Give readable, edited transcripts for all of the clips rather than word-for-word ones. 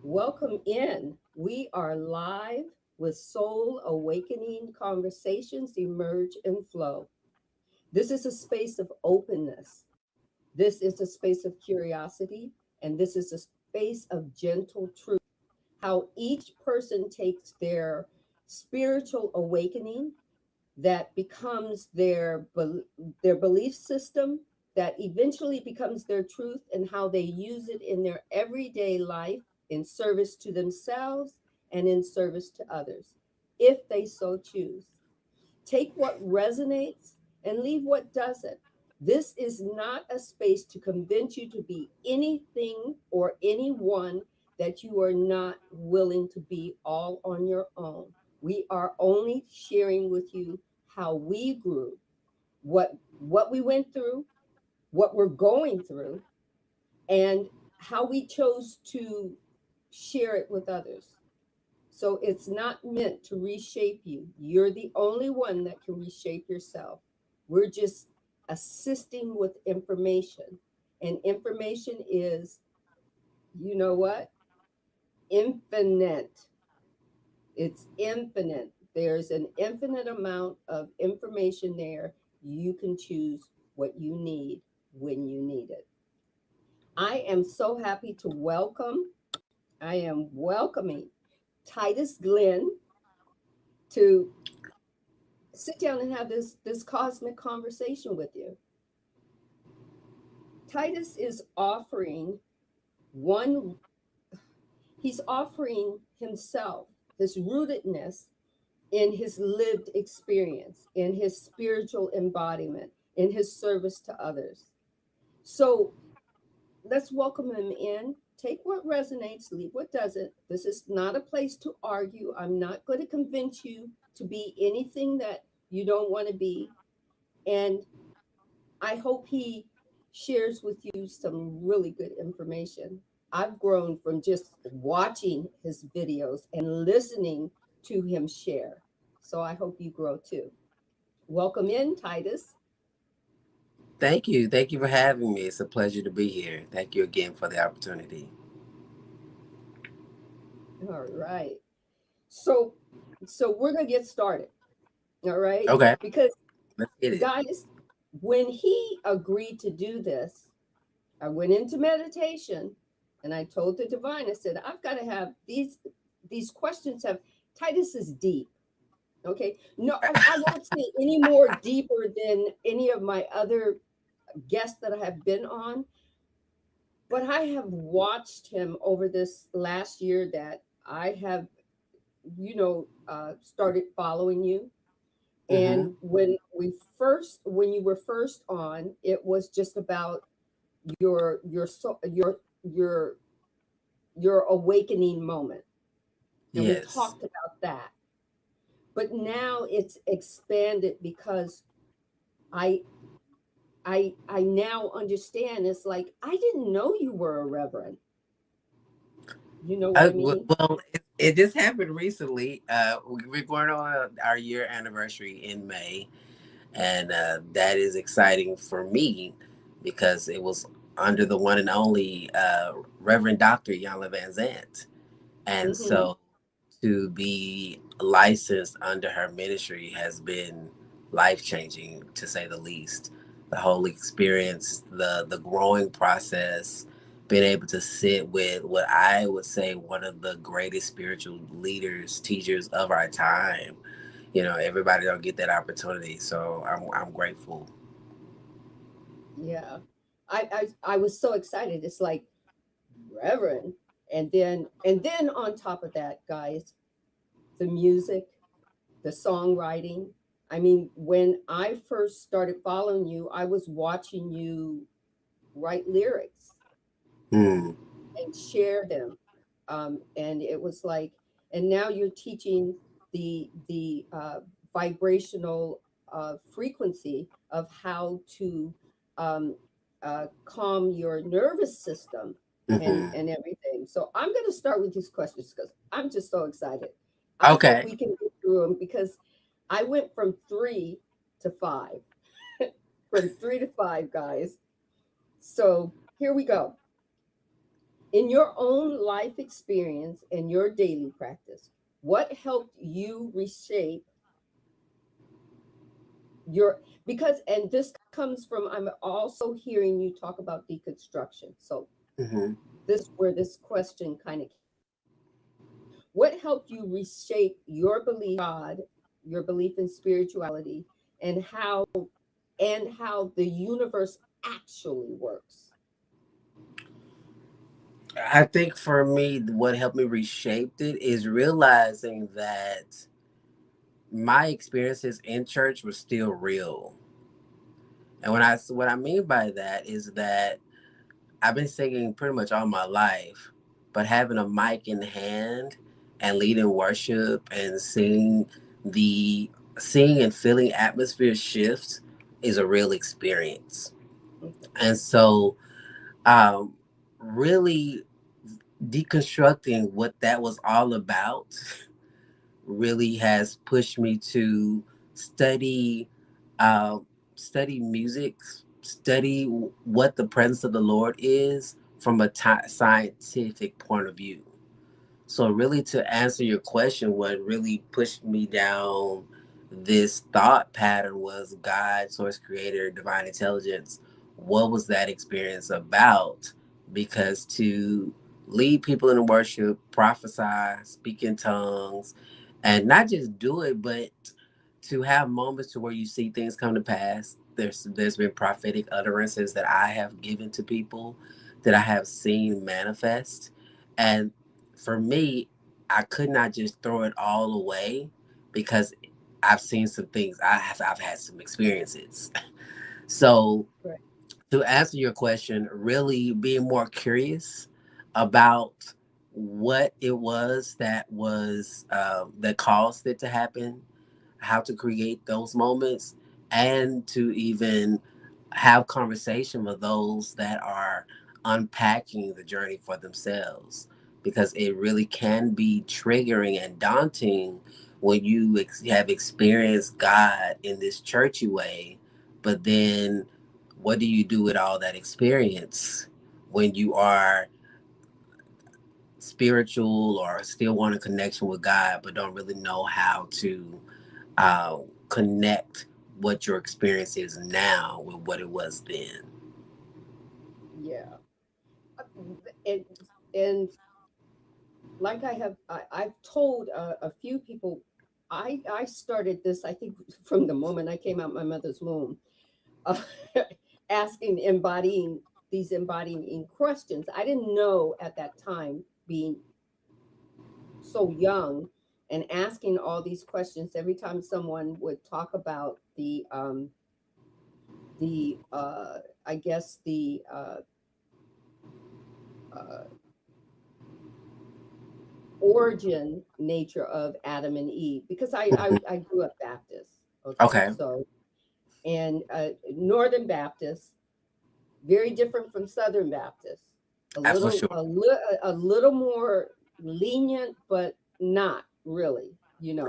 Welcome in. We are live with Soul Awakening Conversations Emerge and Flow. This is a space of openness. This is a space of curiosity. And this is a space of gentle truth. How each person takes their spiritual awakening that becomes their belief system, that eventually becomes their truth, and how they use it in their everyday life in service to themselves and in service to others, if they so choose. Take what resonates and leave what doesn't. This is not a space to convince you to be anything or anyone that you are not willing to be all on your own. We are only sharing with you how we grew, what we went through, what we're going through, and how we chose to share it with others. So it's not meant to reshape you. You're the only one that can reshape yourself. We're just assisting with information. And information is, you know what? Infinite. It's infinite. There's an infinite amount of information there. You can choose what you need when you need it. I am so happy to I am welcoming Titus Glenn to sit down and have this cosmic conversation with you. Titus is one he's offering himself, his rootedness in his lived experience, in his spiritual embodiment, in his service to others. So let's welcome him in. Take what resonates, leave what doesn't. This is not a place to argue. I'm not going to convince you to be anything that you don't want to be. And I hope he shares with you some really good information. I've grown from just watching his videos and listening to him share. So I hope you grow too. Welcome in, Titus. Thank you. Thank you for having me. It's a pleasure to be here. Thank you again for the opportunity. All right. So so we're gonna get started. All right. Okay, Because let's get it. guys, when he agreed to do this, I went into meditation and I told the divine, I said, I've got to have these questions have Titus is deep. Okay. No, I won't say any more deeper than any of my other guests that I have been on, but I have watched him over this last year that I have, started following you. Mm-hmm. And when you were first on, it was just about your your awakening moment, and we Yes. talked about that. But now it's expanded because I I now understand. It's like I didn't know you were a reverend. You know what I mean? It just happened recently. We're going on our year anniversary in May, and that is exciting for me because it was under the one and only Reverend Dr. Yanla Van Zant. And Mm-hmm. so to be licensed under her ministry has been life changing, to say the least. The whole experience, the growing process, being able to sit with what I would say one of the greatest spiritual leaders, teachers of our time. Everybody don't get that opportunity, so I'm grateful. Yeah. I was so excited. It's like Reverend. And then on top of that, guys, the music, the songwriting. I mean, when I first started following you, I was watching you write lyrics Hmm. and share them. And it was like, and now you're teaching the vibrational frequency of how to um, calm your nervous system Hmm. and everything. So I'm going to start with these questions because I'm just so excited. I hope Okay. we can get through them because I went from 3 to 5, from 3 to 5, guys. So here we go. In your own life experience and your daily practice, what helped you reshape your, because, and this comes from, I'm also hearing you talk about deconstruction. So Hmm. this, where this question kind of came from. What helped you reshape your belief in God, your belief in spirituality, and how the universe actually works? I think for me, what helped me reshape it is realizing that my experiences in church were still real. And what I mean by that is that I've been singing pretty much all my life, but having a mic in hand and leading worship and the seeing and feeling atmosphere shift is a real experience. Okay. And so, um, really deconstructing what that was all about really has pushed me to study uh, study music, study what the presence of the Lord is from a scientific point of view. So, really, to answer your question, what really pushed me down this thought pattern was God, source creator, divine intelligence. What was that experience about? Because to lead people in worship, prophesy, speak in tongues, and not just do it, but to have moments to where you see things come to pass. There's been prophetic utterances that I have given to people that I have seen manifest. And for me, I could not just throw it all away because I've seen some things. I've had some experiences. So Right. to answer your question, really being more curious about what it was that caused it to happen, how to create those moments, and to even have conversation with those that are unpacking the journey for themselves, because it really can be triggering and daunting when you have experienced God in this churchy way, but then what do you do with all that experience when you are spiritual or still want a connection with God, but don't really know how to uh, connect what your experience is now with what it was then? Yeah. And and like I've told a few people, I started this, I think, from the moment I came out my mother's womb, uh, asking, embodying these embodying questions. I didn't know at that time, being so young and asking all these questions every time someone would talk about the I guess uh, origin nature of Adam and Eve, because Mhm. I grew up Baptist. Okay, Okay, so, and Northern Baptist, very different from Southern Baptist. for sure, A little more lenient, but not really.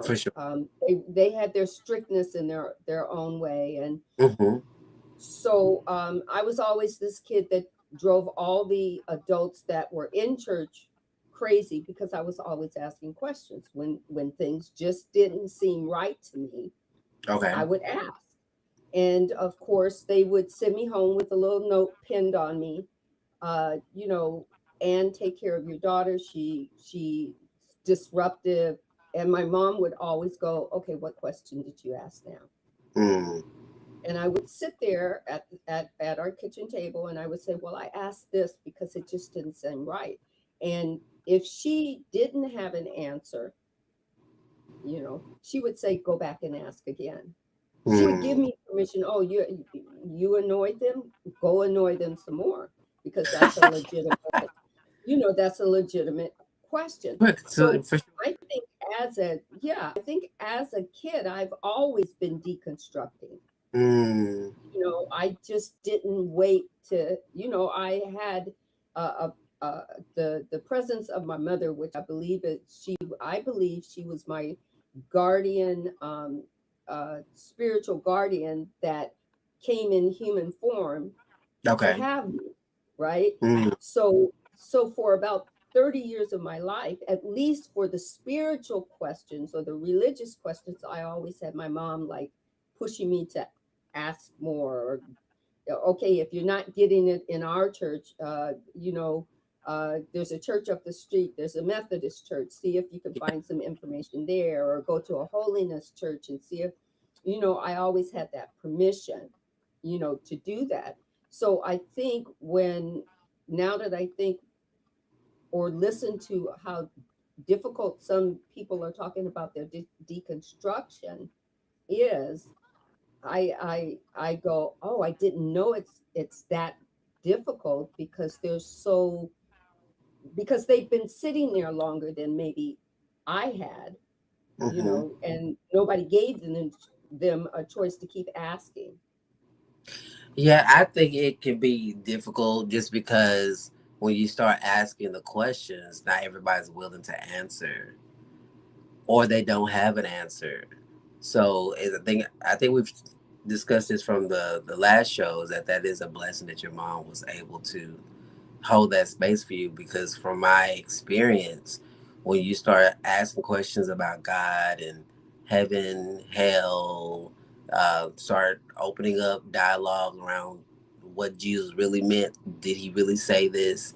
for sure. They had their strictness in their own way, and Hmm. so I was always this kid that drove all the adults that were in church crazy, because I was always asking questions when things just didn't seem right to me. Okay. I would ask. And of course, they would send me home with a little note pinned on me. You know, and take care of your daughter. She's disruptive. And my mom would always go, okay, what question did you ask now? Mm. And I would sit there at our kitchen table, and I would say, well, I asked this because it just didn't seem right. And if she didn't have an answer, she would say, go back and ask again. She would give Mm. me permission. Oh, you annoyed them, go annoy them some more, because that's a legitimate question. So So for sure. I think I think as a kid, I've always been deconstructing. Mm. I just didn't wait to, I had a the presence of my mother, which I believe she was my guardian, spiritual guardian that came in human form to Okay. have me, right? Mm. So So for about 30 years of my life, at least for the spiritual questions or the religious questions, I always had my mom like pushing me to ask more, or okay, if you're not getting it in our church, there's a church up the street, there's a Methodist church, see if you can find some information there, or go to a holiness church and see if, I always had that permission, to do that. So I think now that I think or listen to how difficult some people are talking about their deconstruction is, I go, oh, I didn't know it's that difficult, because because they've been sitting there longer than maybe I had, Hmm. and nobody gave them a choice to keep asking. Yeah, I think it can be difficult just because when you start asking the questions, not everybody's willing to answer, or they don't have an answer. So I think we've discussed this from the last shows, that is a blessing that your mom was able to hold that space for you, because from my experience, when you start asking questions about God and heaven, hell, start opening up dialogue around what Jesus really meant, did he really say this?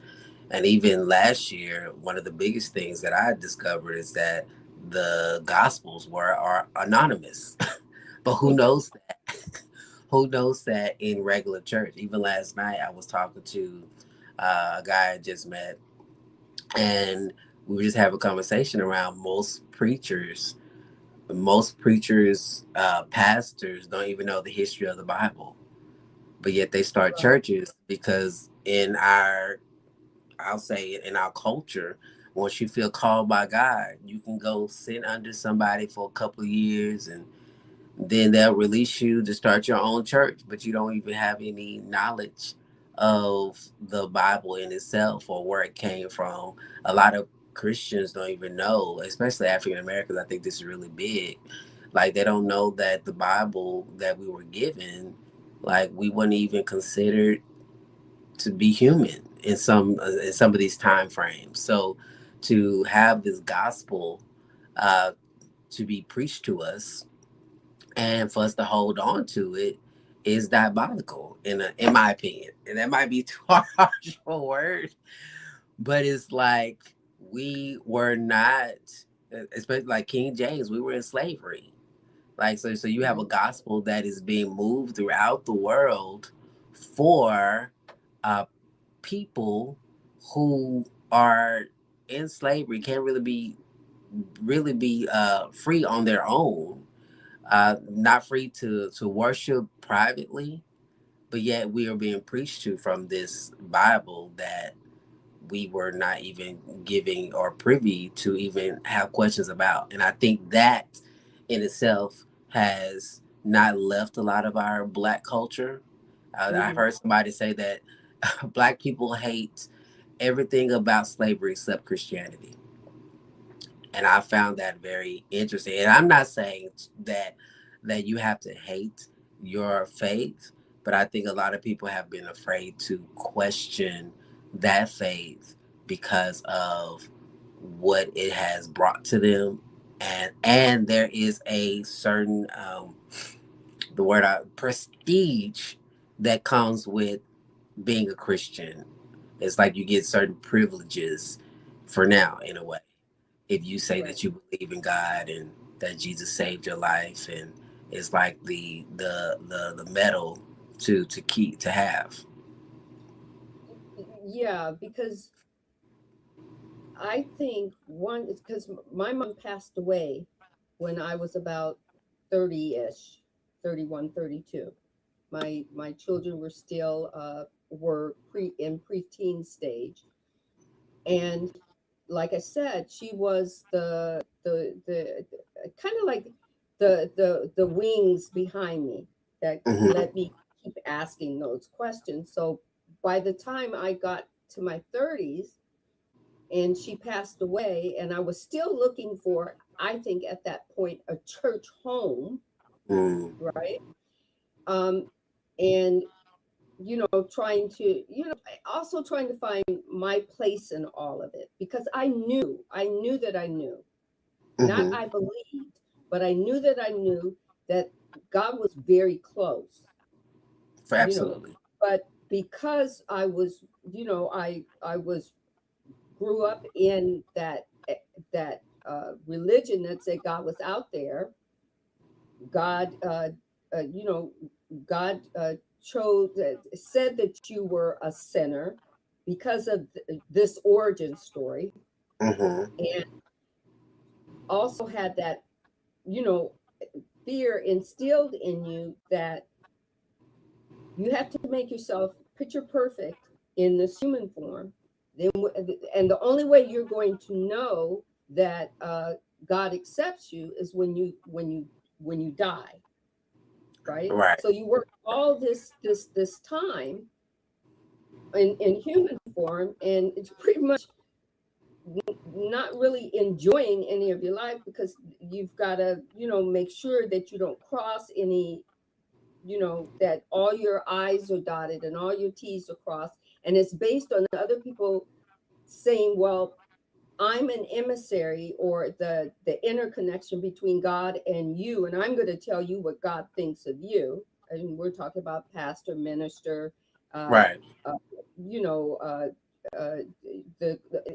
And even last year, one of the biggest things that I discovered is that the gospels are anonymous. But who knows that? Who knows that in regular church? Even last night, I was talking to a guy I just met, and we were just having a conversation around most preachers, pastors don't even know the history of the Bible, but yet they start Right. churches because I'll say in our culture, once you feel called by God, you can go sit under somebody for a couple of years, and then they'll release you to start your own church, but you don't even have any knowledge of the Bible in itself or where it came from. A lot of Christians don't even know, especially African Americans. I think this is really big. Like, they don't know that the Bible that we were given, like, we weren't even considered to be human in some of these time frames. So to have this gospel uh, to be preached to us, and for us to hold on to it, is diabolical in my opinion. And that might be too harsh for a word, but it's like we were not, especially like King James, we were in slavery. Like, so you have a Mhm. gospel that is being moved throughout the world for uh, people who are in slavery, can't really be free on their own, not free to worship privately, but yet we are being preached to from this Bible that we were not even giving or privy to even have questions about. And I think that in itself has not left a lot of our Black culture. I've Mhm. heard somebody say that Black people hate everything about slavery except Christianity. And I found that very interesting. And I'm not saying that you have to hate your faith, but I think a lot of people have been afraid to question that faith because of what it has brought to them. And there is a certain the word prestige that comes with being a Christian. It's like you get certain privileges for now, in a way, if you say Right. that you believe in God and that Jesus saved your life, and it's like the medal to keep to have. Yeah, because I think one is because my mom passed away when I was about 30-ish, 31, 32. My children were still were in preteen stage, and like I said, she was the kind of like the wings behind me that Hmm. let me keep asking those questions. So by the time I got to my 30s and she passed away, and I was still looking for, I think at that point, a church home, Mm. right? Um, and trying to, also trying to find my place in all of it, because I knew that I knew, not Mm-hmm. I believed, but I knew that I knew that God was very close, you know, Absolutely. but because I was, I was grew up in that religion that said God was out there. God, you know, God chose said that you were a sinner because of this origin story, Mm-hmm. and also had that, you know, fear instilled in you that you have to make yourself picture perfect in this human form. Then, and the only way you're going to know that God accepts you is when you die, right? Right. So you work all this time in human form, and it's pretty much not really enjoying any of your life, because you've got to, make sure that you don't cross any, that all your I's are dotted and all your T's are crossed. And it's based on other people saying, well, I'm an emissary, or the interconnection between God and you, and I'm going to tell you what God thinks of you. And we're talking about pastor, minister, uh, Right. uh, you know, uh,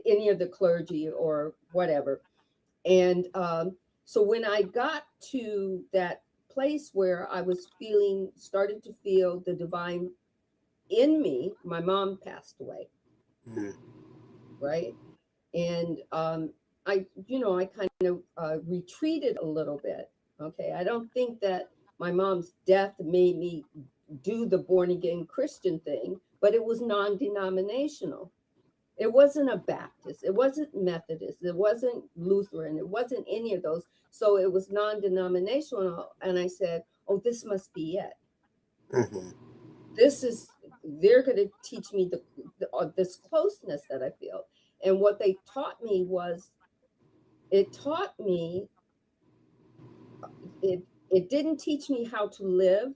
any of the clergy or whatever. And so when I got to that place where I was started to feel the divine in me, my mom passed away, Mm-hmm. right? And I kind of retreated a little bit. Okay, I don't think that my mom's death made me do the born again Christian thing, but it was non-denominational. It wasn't a Baptist, it wasn't Methodist, it wasn't Lutheran, it wasn't any of those. So it was non-denominational, and I said, "Oh, this must be it. Mm-hmm. This is they're going to teach me this closeness that I feel." And what they taught me was, it taught me it didn't teach me how to live.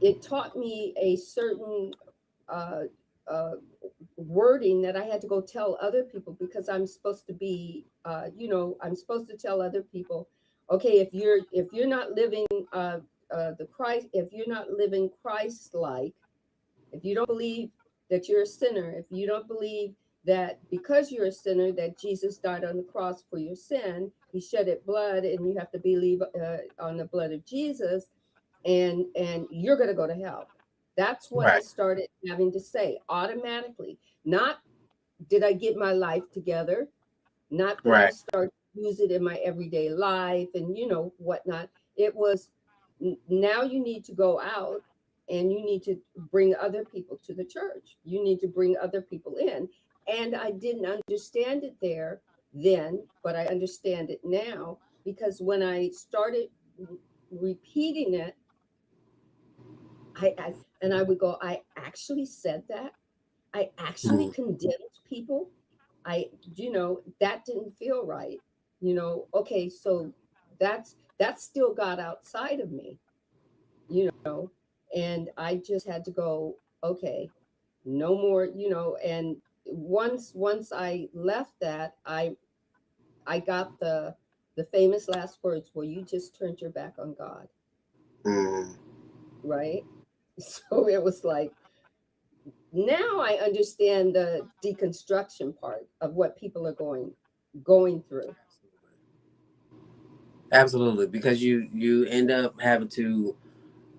It taught me a certain uh, uh, wording that I had to go tell other people, because I'm supposed to be, I'm supposed to tell other people, okay, if you're not living the Christ, if you're not living Christ like, if you don't believe that you're a sinner, if you don't believe that because you're a sinner that Jesus died on the cross for your sin, he shed it blood, and you have to believe on the blood of Jesus, and you're going to go to hell. That's what I Right. started having to say automatically. Not did I get my life together, not that I Right. start to use it in my everyday life and whatnot. It was, now you need to go out and you need to bring other people to the church. You need to bring other people in. And I didn't understand it there then, but I understand it now, because when I started repeating it, and I would go, I actually said that. I actually Mm-hmm. condemned people. That didn't feel right. Okay, so that still got outside of me, and I just had to go, okay, no more, and once I left that, I got the famous last words, well, you just turned your back on God, Mm-hmm. right? So it was like, now I understand the deconstruction part of what people are going through. Absolutely, because you end up having to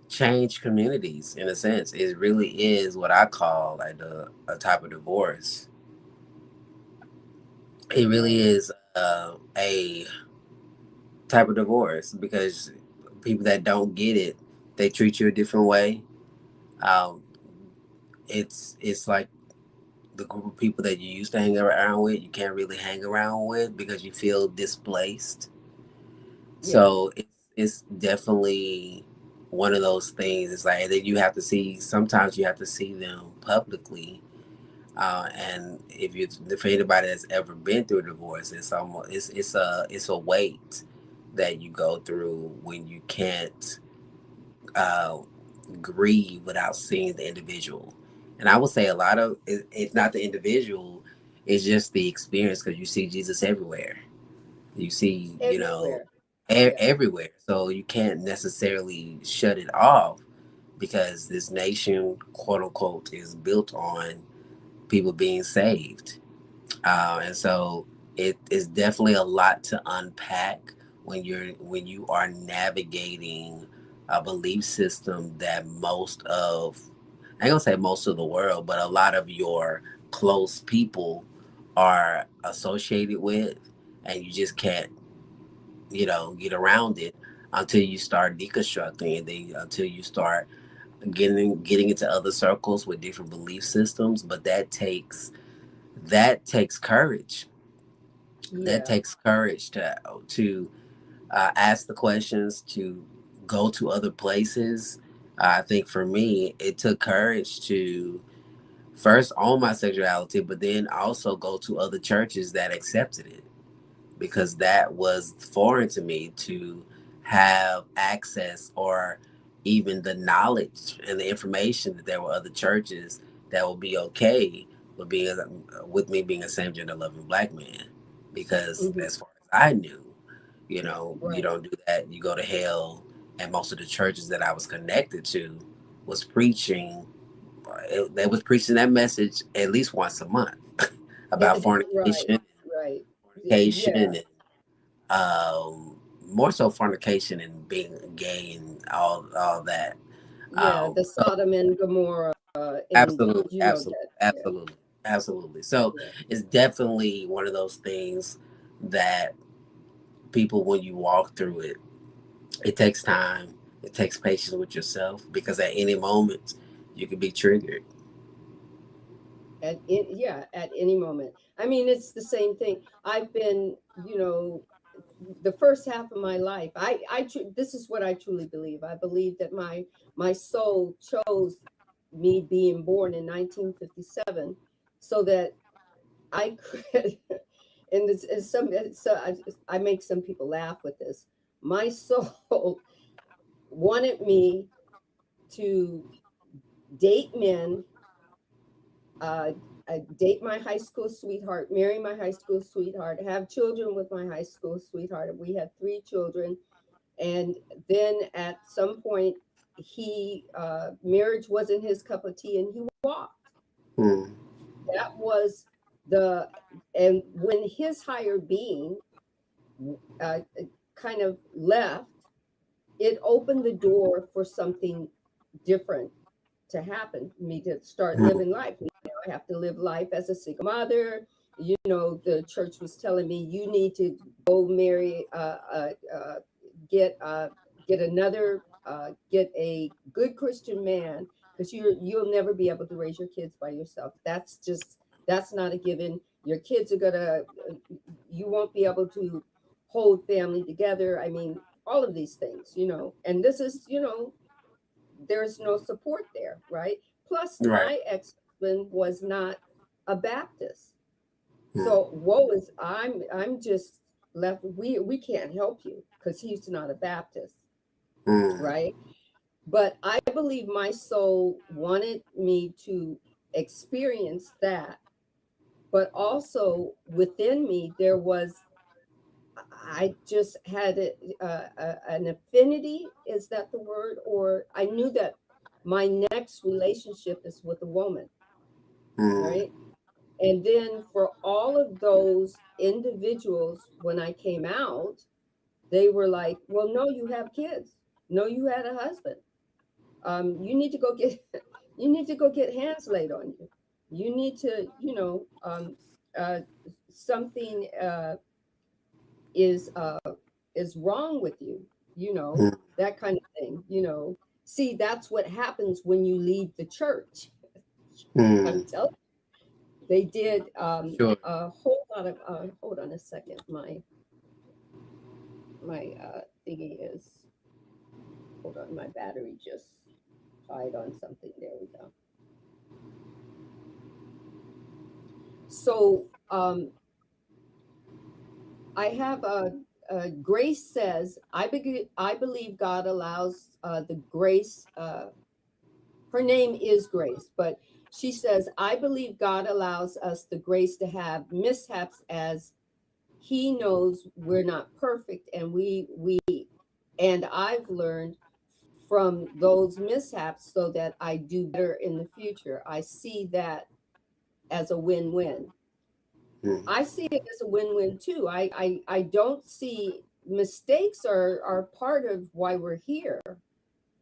change communities in a sense. It really is what I call like a type of divorce. It really Right. is a type of divorce because people that don't get it, they treat you a different way. Um, it's like the group of people that you used to hang around with, you can't really hang around with because you feel displaced. Yeah. So it's definitely one of those things. It's like that you have to see. Sometimes you have to see them publicly. And if anybody that's ever been through a divorce, it's a weight that you go through when you can't. Uh, grieve without seeing the individual. And I would say a lot of it's not the individual, it's just the experience because you see Jesus everywhere. You see, Everywhere. Yeah. everywhere. So you can't necessarily shut it off because this nation, quote unquote, is built on people being saved. And so it is definitely a lot to unpack when you are navigating a belief system that most of I ain't gonna say most of the world, but a lot of your close people are associated with, and you just can't, get around it until you start deconstructing, and then until you start getting into other circles with different belief systems. But that takes courage. That Yeah. takes courage to ask the questions, to go to other places. I think for me, it took courage to first own my sexuality, but then also go to other churches that accepted it because that was foreign to me to have access or even the knowledge and the information that there were other churches that would be okay with me being a same gender loving black man. Because Hmm. as far as I knew, you Right. don't do that, you go to hell. And most of the churches that I was connected to was preaching they was preaching that message at least once a month about Right. fornication, Right. fornication, Yeah. and more so fornication and being gay and all that. Yeah. The So Sodom and Gomorrah, and absolutely, you know absolutely, that. Yeah. absolutely, absolutely. So Yeah. it's definitely one of those things that people, when you walk through it, it takes time. It takes patience with yourself because at any moment you can be triggered. Yeah, at any moment. I mean, it's the same thing. I've been, the first half of my life, this is what I truly believe. I believe that my soul chose me being born in 1957 so that I could, and I make some people laugh with this. My soul wanted me to date men, uh, date my high school sweetheart, marry my high school sweetheart, have children with my high school sweetheart. We had three children, and then at some point, marriage wasn't his cup of tea, and he walked. Hmm. That was the and when his higher being uh, kind of left, it opened the door for something different to happen, me to start Hmm. living life. Now I have to live life as a single mother. The church was telling me you need to go marry, get get another, get a good Christian man, because you'll never be able to raise your kids by yourself. That's not a given. Your kids are gonna, you won't be able to hold family together. I mean, all of these things, and this is, there's no support there, right? Plus, Right. my ex-husband was not a Baptist. Hmm. So woe is I'm just left. We can't help you because he's not a Baptist, Hmm. right? But I believe my soul wanted me to experience that, but also within me there was, I just had an affinity. Is that the word? Or I knew that my next relationship is with a woman, Hmm. right? And then for all of those individuals, when I came out, they were like, "Well, no, you have kids. No, you had a husband. You need to go get, you need to go get hands laid on you. You need to, uh, something is is wrong with you, Hmm. that kind of thing. See, that's what happens when you leave the church. I'm Hmm. telling you, they did Sure. a whole lot of, hold on a second, my thingy is, hold on, my battery just died on something. There we go. So I have Grace says, I believe God allows the grace. her name is Grace, but she says, I believe God allows us the grace to have mishaps as he knows we're not perfect, and and I've learned from those mishaps so that I do better in the future. I see that as a win-win. Mm. I see it as a win-win too. I don't see mistakes are part of why we're here.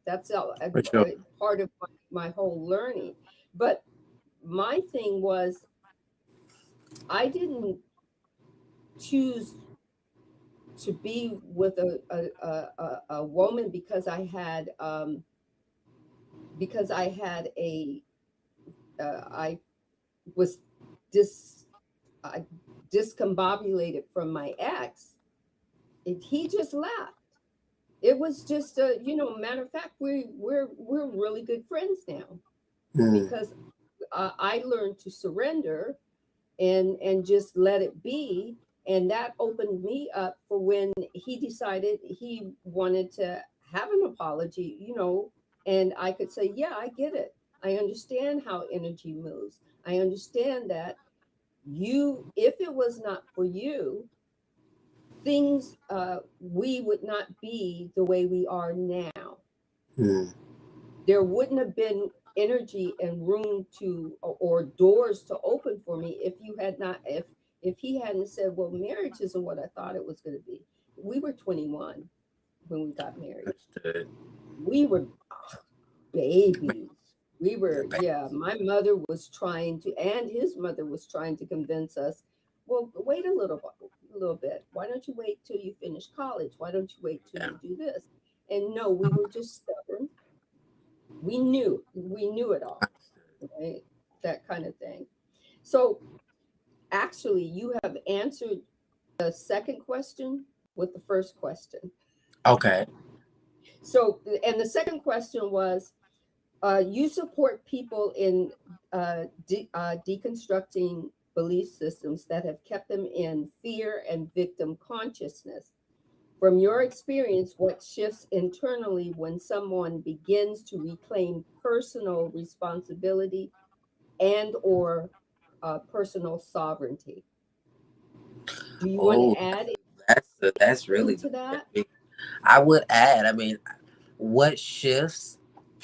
That's For sure. a part of my whole learning. But my thing was, I didn't choose to be with a woman because I had I was dis I discombobulated from my ex. He just left. It was just a, matter of fact, we're really good friends now Mm. because I learned to surrender and just let it be, and that opened me up for when he decided he wanted to have an apology, and I could say, yeah, I get it. I understand how energy moves. I understand that if it was not for you, things we would not be the way we are now. Mm. There wouldn't have been energy and room to or doors to open for me if you had not if he hadn't said, well, marriage isn't what I thought it was going to be. We were 21 when we got married. Understood. We were babies. We The were, ba- yeah, my mother was trying to, and his mother was trying to convince us, well, wait a little bit. Why don't you wait till you finish college? Why don't you wait till yeah. you do this? And no, we were just stubborn. We knew it all, right? That kind of thing. So actually, you have answered the second question with the first question. Okay. So, and the second question was, you support people in deconstructing belief systems that have kept them in fear and victim consciousness. From your experience, what shifts internally when someone begins to reclaim personal responsibility and or personal sovereignty? Do you want Oh, to add that's really anything good. to that? I would add. I mean, what shifts?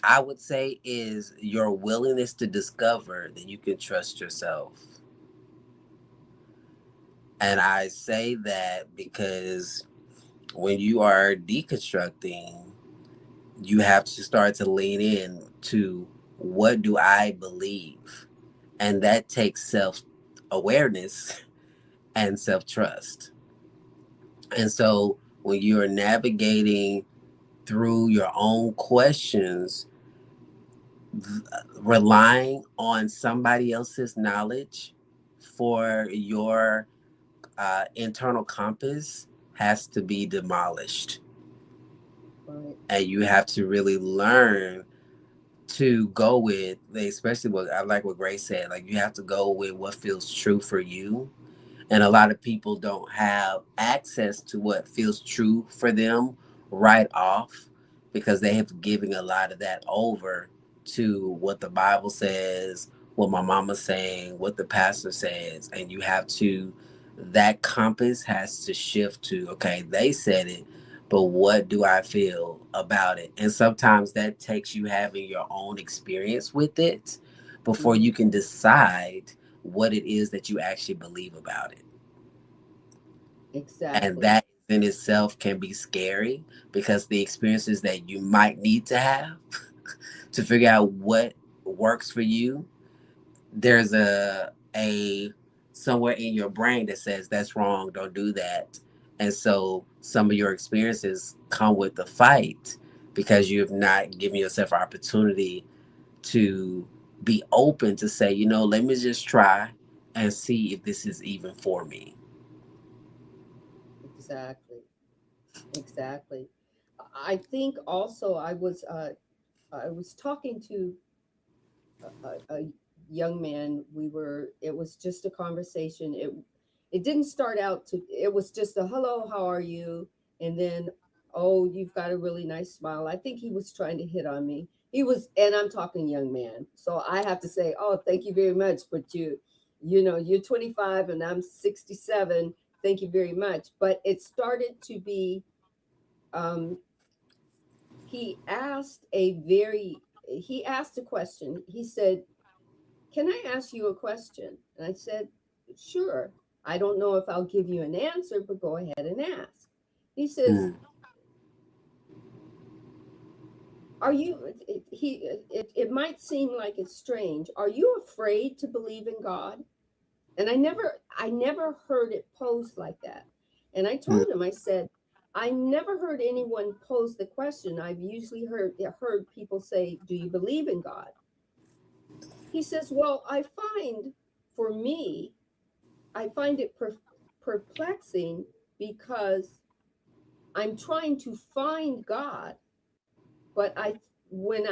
I would say is your willingness to discover that you can trust yourself. And I say that because when you are deconstructing, you have to start to lean in to what do I believe? And that takes self awareness and self trust. And so when you're navigating through your own questions, relying on somebody else's knowledge for your internal compass has to be demolished. Right. And you have to really learn to go with, especially what I like what Grace said, like you have to go with what feels true for you. And a lot of people don't have access to what feels true for them right off because they have given a lot of that over to what the Bible says, what my mama's saying, what the pastor says. And you have to, that compass has to shift to, okay, they said it, but what do I feel about it? And sometimes that takes you having your own experience with it before Hmm. you can decide what it is that you actually believe about it. And Exactly. that in itself can be scary because the experiences that you might need to have to figure out what works for you, there's a somewhere in your brain that says that's wrong, don't do that. And so some of your experiences come with the fight because you have not given yourself an opportunity to be open to say, let me just try and see if this is even for me. Exactly. Exactly. I think also I was talking to a young man. It was just a conversation. It didn't start out to, it was just a hello, how are you? And then, oh, you've got a really nice smile. I think he was trying to hit on me. He was, and I'm talking young man. So I have to say, oh, thank you very much. But you're 25 and I'm 67. Thank you very much. But it started to be, um, he asked he asked a question. He said, can I ask you a question? And I said, sure. I don't know if I'll give you an answer, but go ahead and ask. He says, Mm. are you, it might seem like it's strange. Are you afraid to believe in God? And I never heard it posed like that. And I Mm. told him, I said, I never heard anyone pose the question. I've usually heard people say, do you believe in God? He says, well, for me, I find it perplexing because I'm trying to find God, but when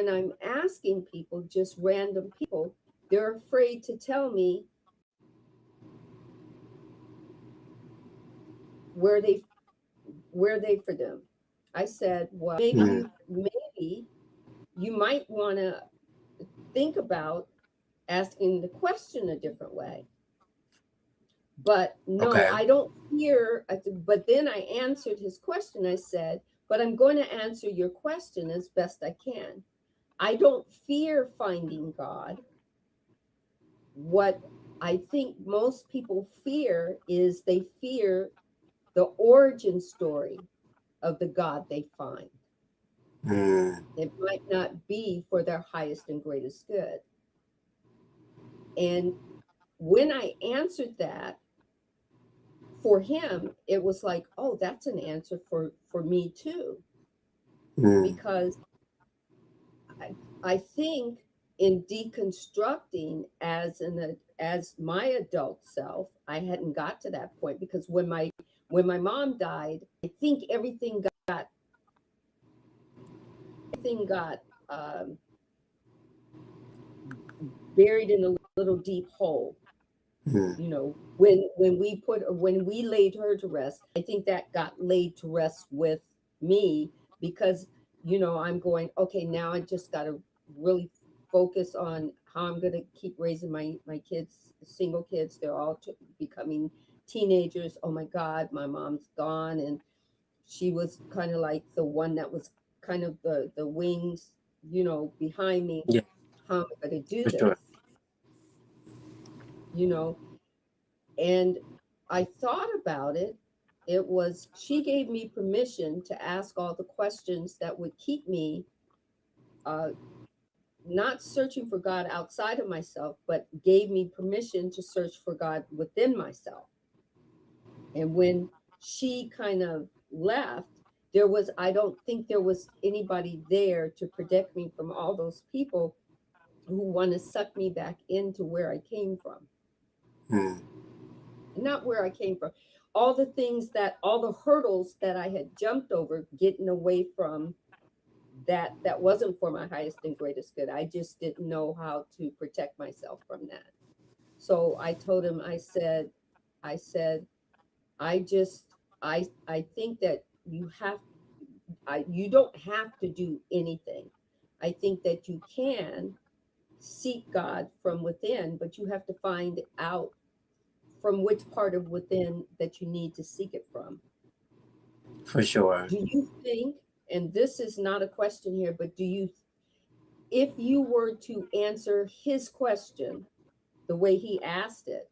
I'm asking people, just random people, they're afraid to tell me where they where they for them. I said, well, Mm. maybe you might want to think about asking the question a different way. But no, Okay. I don't fear. But then I answered his question. I said, but I'm going to answer your question as best I can. I don't fear finding God. What I think most people fear is they fear the origin story of the God they find. Mm. It might not be for their highest and greatest good. And when I answered that, for him, it was like, oh, that's an answer for me too. Mm. Because I think in deconstructing as my adult self, I hadn't got to that point because when my mom died, I think everything got um, buried in a little deep hole. Mm. When we laid her to rest, I think that got laid to rest with me because I'm going, okay, now I just got to really focus on how I'm going to keep raising my kids, single kids. They're all becoming teenagers. Oh my god, my mom's gone, and she was kind of like the one that was kind of the wings, behind me. Yeah, How am I going to do for this? sure. you know And I thought about it. She gave me permission to ask all the questions that would keep me uh, not searching for God outside of myself, but gave me permission to search for God within myself. And when she kind of left, I don't think there was anybody there to protect me from all those people who want to suck me back into where I came from. Mm. Not where I came from. All the hurdles that I had jumped over, getting away from that wasn't for my highest and greatest good. I just didn't know how to protect myself from that. So I told him, I said, I just, I think that you don't have to do anything. I think that you can seek God from within, but you have to find out from which part of within that you need to seek it from. For sure. Do you think, and this is not a question here, but if you were to answer his question the way he asked it,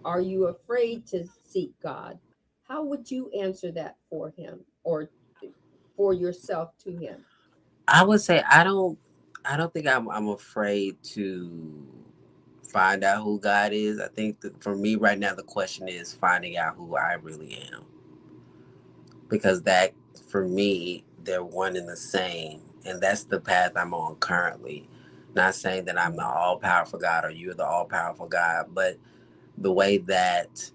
are you afraid to seek God? How would you answer that for him or for yourself to him? I would say I don't think I'm afraid to find out who God is. I think that for me right now the question is finding out who I really am. Because that for me they're one and the same. And that's the path I'm on currently. Not saying that I'm the Mhm. all powerful God or you're the all powerful God, but the way that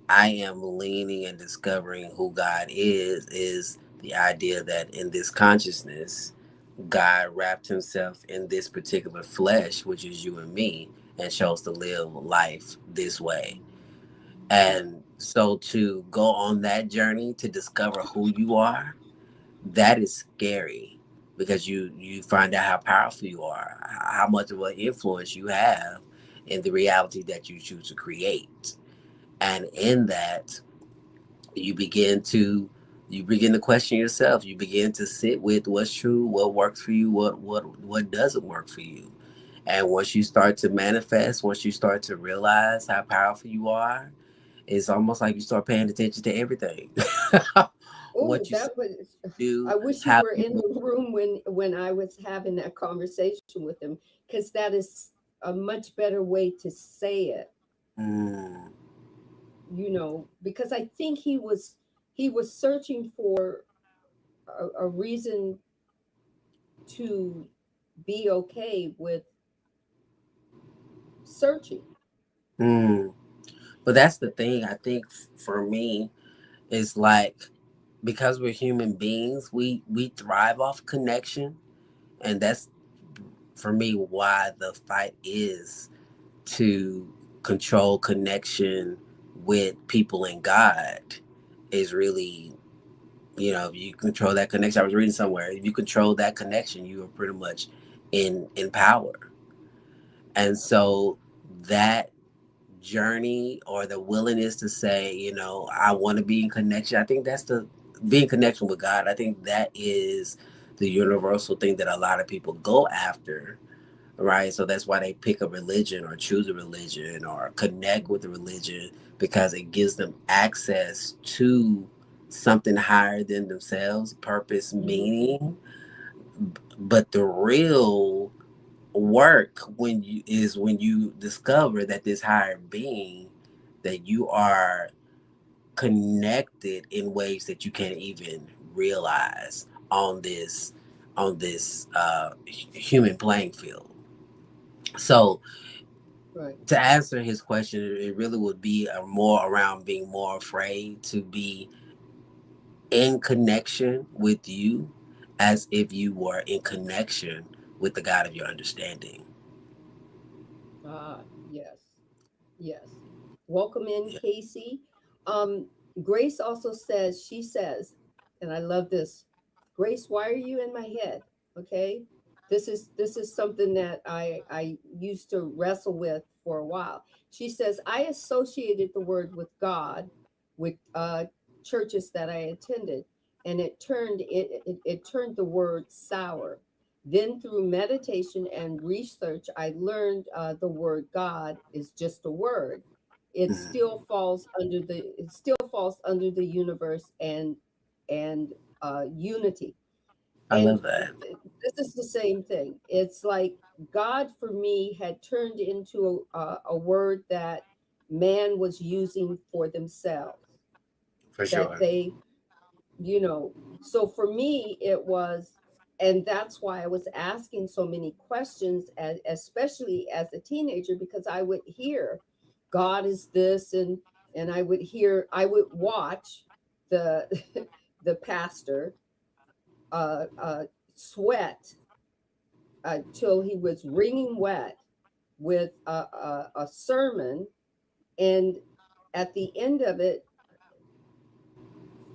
I am leaning and discovering who God is the idea that in this consciousness, God wrapped himself in this particular flesh, which is you and me, and chose to live life this way. And so to go on that journey to discover who you are, that is scary because you find out how powerful you are, how much of an influence you have in the reality that you choose to create. And in that, you begin to you begin to question yourself. You begin to sit with what's true, what works for you, what doesn't work for you. And once you start to manifest, once you start to realize how powerful you are, it's almost like you start paying attention to everything. Oh, What you say, that was. do, I wish you how were you in move. the room when I was having that conversation with him, because that is a much better way to say it. Mm, Because I think he was searching for a reason to be okay with searching. mm. But that's the thing. I think for me, is like, because we're human beings, we thrive off connection, and that's for me why the fight is to control connection with people in God is really, if you control that connection. I was reading somewhere, if you control that connection, you are pretty much in power. And so that journey, or the willingness to say, I want to be in connection. I think that's the be in connection with God. I think that is the universal thing that a lot of people go after, right? So that's why they pick a religion or choose a religion or connect with a religion, because it gives them access to something higher than themselves, purpose, Hmm. meaning. But the real work when you discover that this higher being, that you are connected in ways that you can't even realize on this human playing field. So Right. to answer his question, it really would be more around being more afraid to be in connection with you, as if you were in connection with the God of your understanding. Ah, yes. Yes. Welcome in, Yeah. Casey. Um, Grace also says, she says, and I love this. Grace, why are you in my head? Okay. This is something that I used to wrestle with for a while. She says, I associated the word with God with churches that I attended, and it turned the word sour. Then, through meditation and research, I learned the word God is just a word. Mhm. It still falls under the universe and unity. I And love that. this is the same thing. It's like God for me had turned into a word that man was using for themselves. For That sure. so for me it was, and that's why I was asking so many questions, especially as a teenager, because I would hear God is this, and I would watch the the pastor sweat till he was wringing wet with a sermon, and at the end of it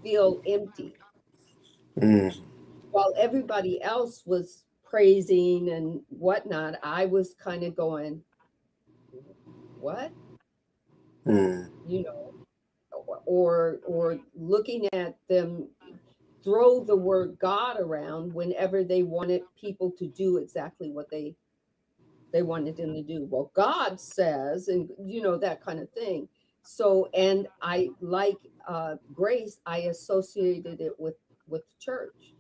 feel empty, Mm, while everybody else was praising and whatnot. I was kind of going, what? mm. You or looking at them throw the word God around whenever they wanted people to do exactly what they wanted them to do. Well, God says, and that kind of thing. So, and I like grace, I associated it with church.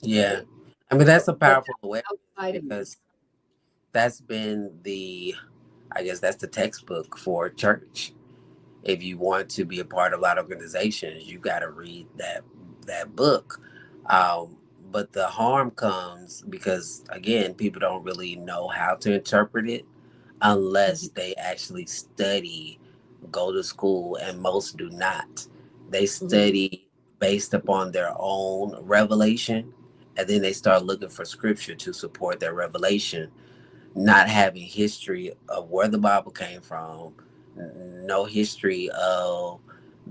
Yeah. Okay. I mean, that's a But powerful awareness, that's outside of me. because that's been I guess that's the textbook for church. If you want to be a part of a lot of organizations, you got to read that book. Um, but the harm comes because, again, people don't really know how to interpret it unless Mhm, they actually study, go to school, and most do not. They mhm. study based upon their own revelation, and then they start looking for scripture to support their revelation, not having history of where the Bible came from, no history of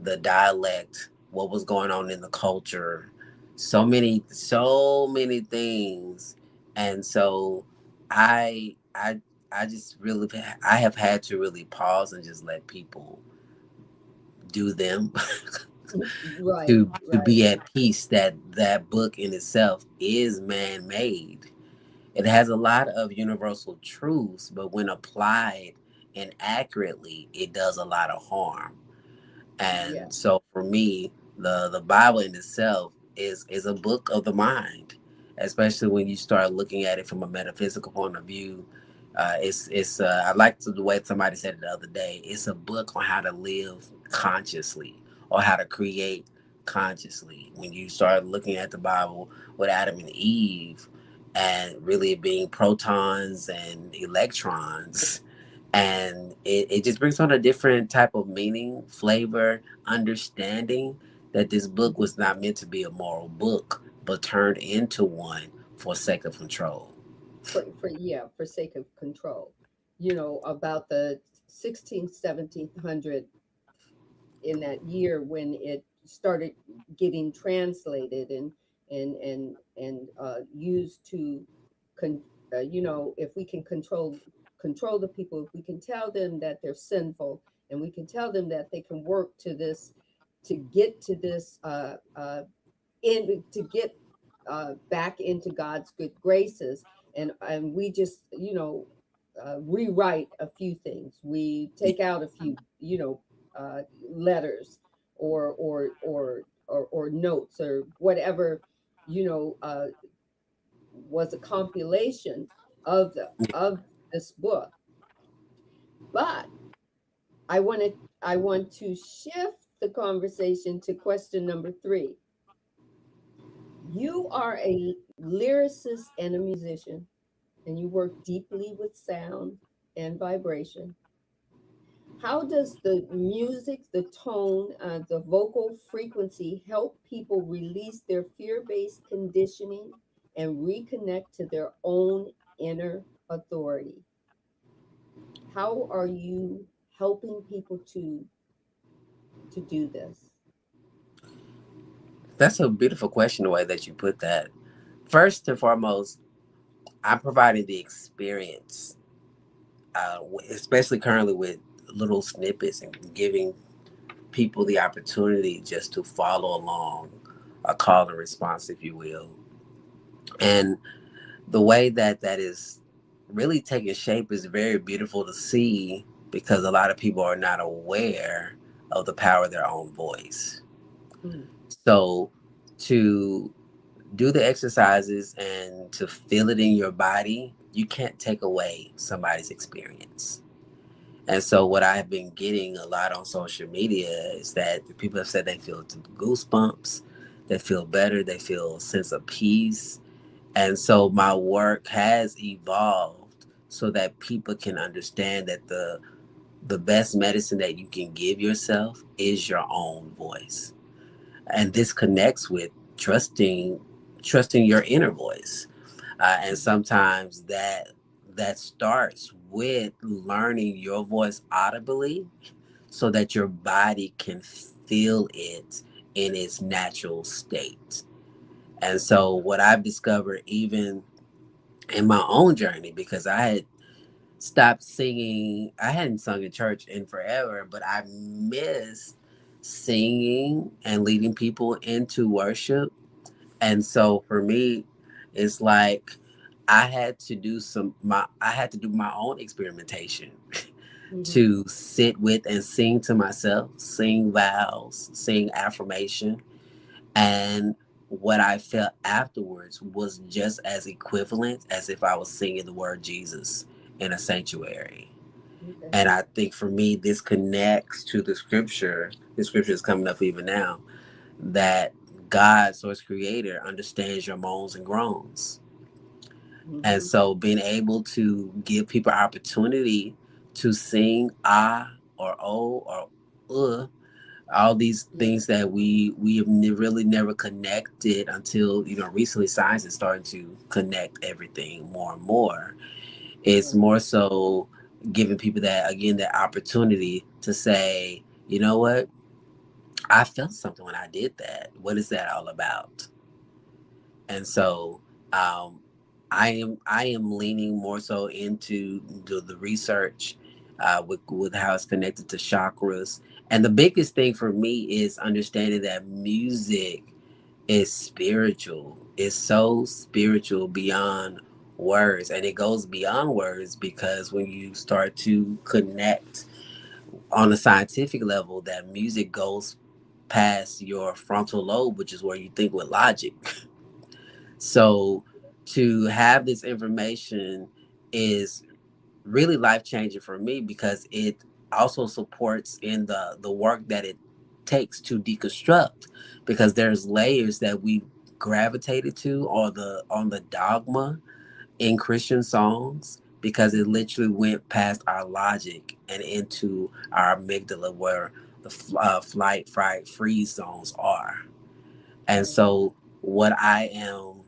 the dialect, what was going on in the culture, so many things. And so I I I just really I have had to really pause and just let people do them Right, to right. be at peace that that book in itself is man-made. It has a lot of universal truths, but when applied inaccurately, it does a lot of harm. Yeah. And so for me, the Bible in itself is a book of the mind, especially when you start looking at it from a metaphysical point of view. I like the way somebody said it the other day. It's a book on how to live consciously or how to create consciously. When you start looking at the Bible with Adam and Eve, and really being protons and electrons, and it just brings on a different type of meaning, flavor, understanding, that this book Mhm. was not meant to be a moral book but turned into one for sake of control. For yeah, for sake of control. You know, about the 16th, 1700, in that year when it started getting translated and used to con, you know, if we can control the people, if we can tell them that they're sinful, and we can tell them that they can work to this, to get to this in to get back into God's good graces, and we just, you know, rewrite a few things. We take out a few, you know, letters or notes or whatever, you know, was a compilation of this book. But I want to shift the conversation to question number three. You are a lyricist and a musician, and you work deeply with sound and vibration. How does the music, the tone, the vocal frequency help people release their fear based conditioning and reconnect to their own inner authority? How are you helping people to do this? That's a beautiful question, the way that you put that. First and foremost, I'm providing the experience, especially currently with little snippets and giving people the opportunity just to follow along, a call and response, if you will. And the way that that is really taking shape is very beautiful to see, because a lot of people are not aware of the power of their own voice. Mm, So to do the exercises and to feel it in your body, you can't take away somebody's experience. And so what I've been getting a lot on social media is that the people have said they feel goosebumps, they feel better, they feel a sense of peace. And so my work has evolved so that people can understand that the best medicine that you can give yourself is your own voice. And this connects with trusting your inner voice. And mhm, sometimes that starts with learning your voice audibly so that your body can feel it in its natural state. And so what I've discovered, even in my own journey, because I had stopped singing. I hadn't sung in church in forever, but I missed singing and leading people into worship. And so for me, it's like I had to do my own experimentation mhm, to sit with and sing to myself, sing vows, sing affirmation, and what I felt afterwards was just as equivalent as if I was singing the word Jesus in a sanctuary. okay. And I think for me, this connects to the scripture. The scripture is coming up even now, that God, source creator, understands your moans and groans. And Mhm, so being able to give people opportunity to sing ah or oh or all these yeah, things that we have really never connected until, recently science is starting to connect everything more and more. It's right. more so giving people that, again, that opportunity to say, you know what, I felt something when I did that. What is that all about? And so um, I am leaning more so into the research with how it's connected to chakras. And the biggest thing for me is understanding that music is spiritual. It's so spiritual beyond words, and it goes beyond words because when you start to connect on a scientific level, that music goes past your frontal lobe, which is where you think with logic. So to have this information is really life changing for me because it also supports in the work that it takes to deconstruct, because there's layers that we gravitated to on the dogma in Christian songs, because it literally went past our logic and into our amygdala where the flight, fright, freeze zones are. And so what I am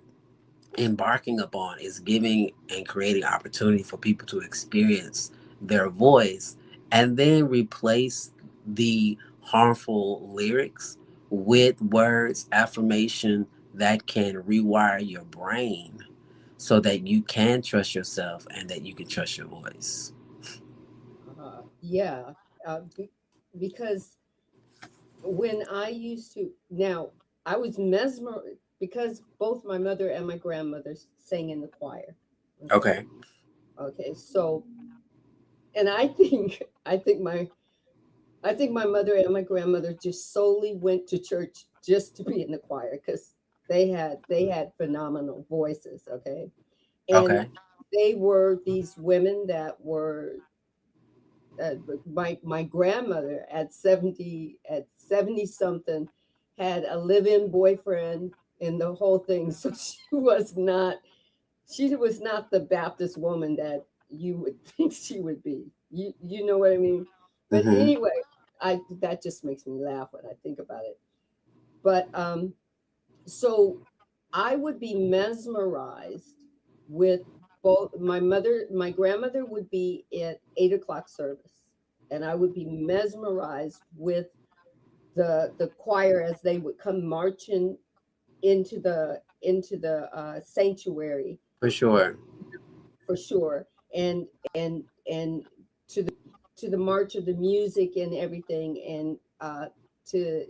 embarking upon is giving and creating opportunity for people to experience their voice, and then replace the harmful lyrics with words affirmation that can rewire your brain so that you can trust yourself and that you can trust your voice. Yeah, because when I used to, now I was mesmerized because both my mother and my grandmother sang in the choir. Okay. Okay. Okay. So, and I think my mother and my grandmother just solely went to church just to be in the choir because they had phenomenal voices. Okay. And Okay. they were these women that were my grandmother at 70 something had a live-in boyfriend and the whole thing. So she was not the Baptist woman that you would think she would be. You know what I mean? But Mm-hmm. anyway, I that just makes me laugh when I think about it. But so I would be mesmerized with both my grandmother would be at 8 o'clock service, and I would be mesmerized with the choir as they would come marching into the sanctuary, For uh, sure. for sure, and to the march of the music and everything, and to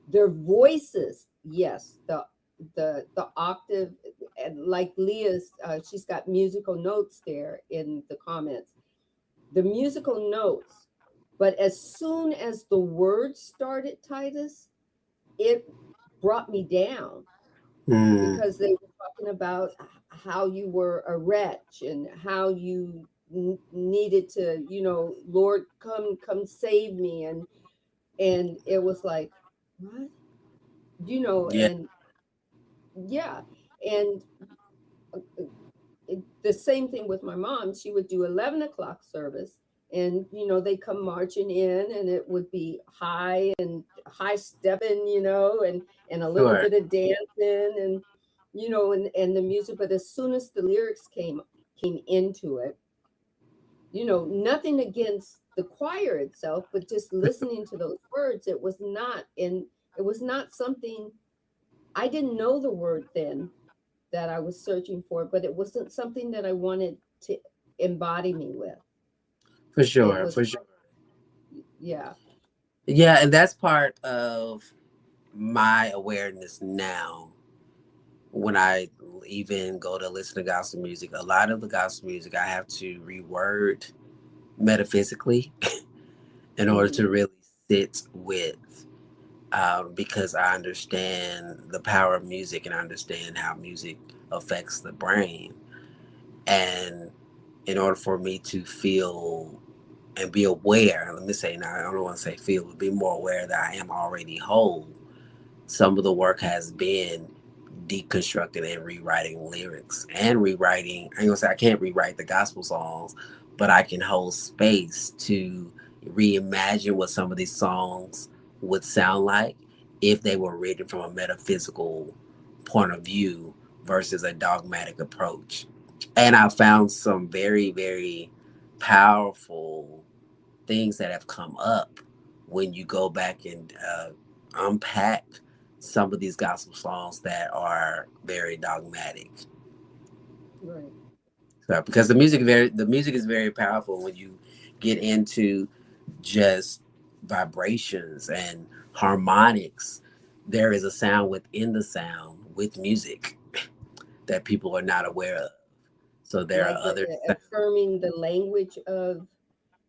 their voices, yes, the octave, and like Leah's, she's got musical notes there in the comments, the musical notes. But as soon as the words started, Titus, it brought me down Mm. because they were talking about how you were a wretch and how you needed to, Lord, come save me, and it was like, what, Yeah. and yeah, and the same thing with my mom. She would do 11 o'clock service, and they come marching in, and it would be high stepping, and a little Sure. bit of dancing, and the music. But as soon as the lyrics came into it, nothing against the choir itself, but just listening to those words, it was not something. I didn't know the word then that I was searching for, but it wasn't something that I wanted to embody me with. For It sure. was, For sure. yeah. Yeah, and that's part of my awareness now. When I even go to listen to gospel music, a lot of the gospel music I have to reword metaphysically in order Hmm. to really sit with, because I understand the power of music and I understand how music affects the brain. And in order for me to feel and be aware, let me say now, I don't want to say feel, but be more aware that I am already whole, some of the work has been deconstructing and rewriting lyrics and rewriting. I ain't gonna say I can't rewrite the gospel songs, but I can hold space to reimagine what some of these songs would sound like if they were written from a metaphysical point of view versus a dogmatic approach. And I found some very, very powerful things that have come up when you go back and unpack some of these gospel songs that are very dogmatic. Right. So, because the music is very powerful when you get into just vibrations and harmonics. There is a sound within the sound with music that people are not aware of. So there are Like other affirming the language of,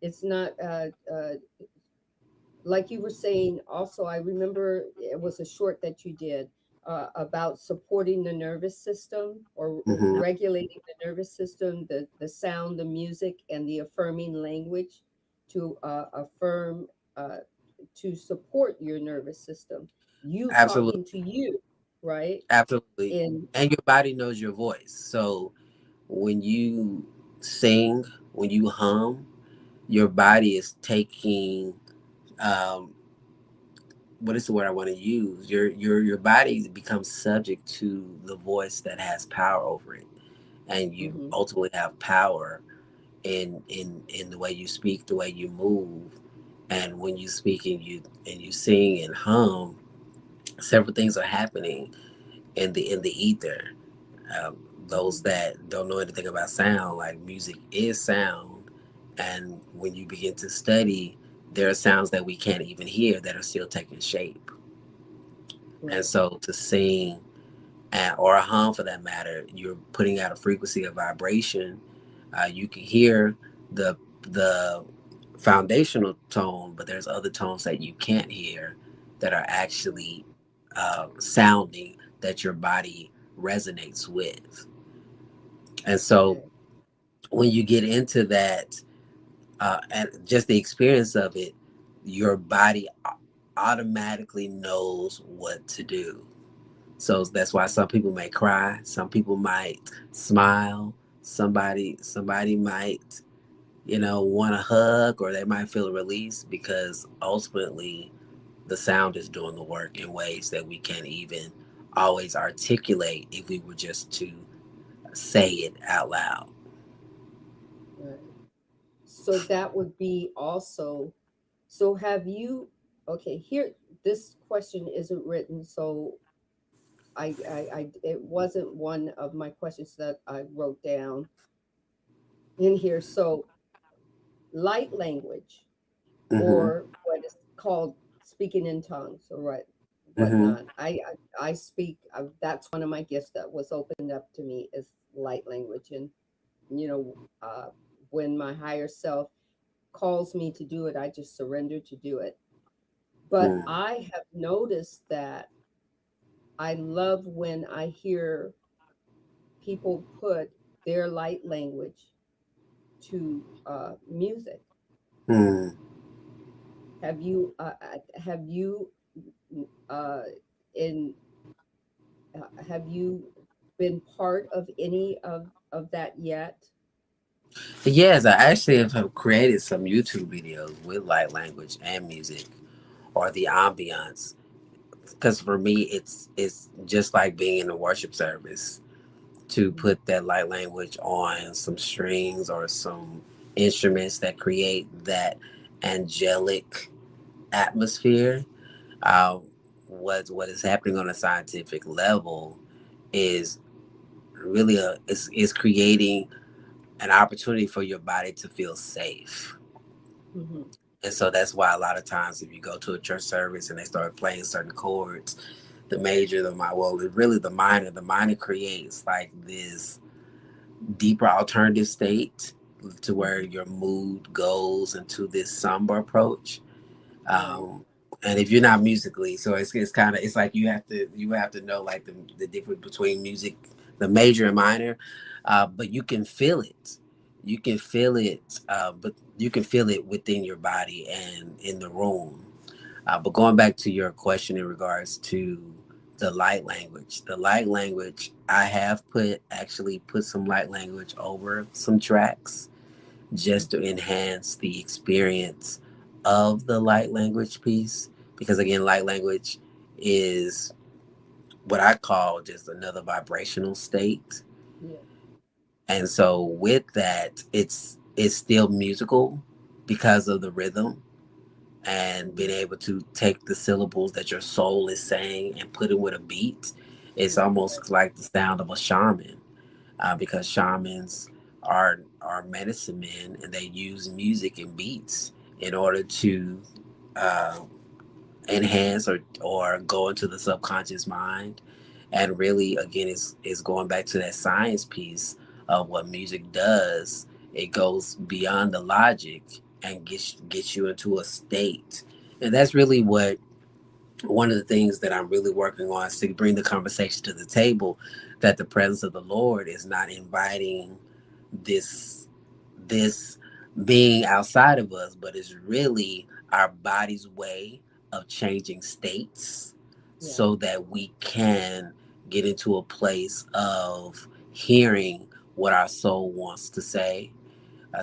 it's not like you were saying. Also, I remember it was a short that you did about supporting the nervous system, or mm-hmm, regulating the nervous system, the sound, the music, and the affirming language to affirm, uh, to support your nervous system. You talking to absolutely, you, right? absolutely, In and your body knows your voice. So when you sing, when you hum, your body is taking um, what is the word I want to use? Your body becomes subject to the voice that has power over it, and you hmm ultimately have power in the way you speak, the way you move, and when you speak and you sing and hum, several things are happening in the ether. Those hmm that don't know anything about sound, like music is sound, and when you begin to study, there are sounds that we can't even hear that are still taking shape. And right. so to sing or a hum for that matter, you're putting out a frequency of vibration. You can hear the foundational tone, but there's other tones that you can't hear that are actually sounding that your body resonates with. And so Okay. when you get into that, and just the experience of it, your body automatically knows what to do. So that's why some people may cry, some people might smile, somebody might, want a hug, or they might feel a release, because ultimately the sound is doing the work in ways that we can't even always articulate if we were just to say it out loud. Right. So that would be also, so have you, okay, here, this question isn't written, so it wasn't one of my questions that I wrote down in here. So light language, Mm-hmm. or what is called speaking in tongues, or Mm-hmm. whatnot. I speak, that's one of my gifts that was opened up to me, is light language. And, you know, when my higher self calls me to do it, I just surrender to do it. But Mm-hmm. I have noticed that I love when I hear people put their light language to music. Mm-hmm. Have you uh, in have you been part of any of that yet? Yes, I actually have created some YouTube videos with light language and music, or the ambiance. Because for me, it's just like being in a worship service, to Mhm. put that light language on some strings or some instruments that create that angelic atmosphere. Uh, what is happening on a scientific level is really is creating an opportunity for your body to feel safe. Mhm. And so that's why a lot of times if you go to a church service and they start playing certain chords, the major, the minor, well, really the minor creates like this deeper alternative state to where Mhm. your mood goes into this somber approach. Right. um and if you're not musically, so it's kind of, it's like you have to know like the difference between music, the major and minor. But you can feel it, but you can feel it within your body and in the room. But going back to your question in regards to the light language, I have put some light language over some tracks just to Mhm. enhance the experience of the light language piece. Because again, light language is what I call just another vibrational state. Yeah. And so with that, it's still musical because of the rhythm, and being Mhm. able to take the syllables that your soul is saying and put it with a beat. It's Right. almost like the sound of a shaman, because shamans are medicine men, and they use music and beats in order to uh, enhance or go into the subconscious mind. And really, again, is going back to that science piece of what music does. It goes beyond the logic and gets you into a state. And that's really what one of the things that I'm really working on is to bring the conversation to the table, that the presence of the Lord is not inviting this being outside of us, but is really our body's way of changing states Yeah. so that we can get into a place of hearing what our soul wants to say,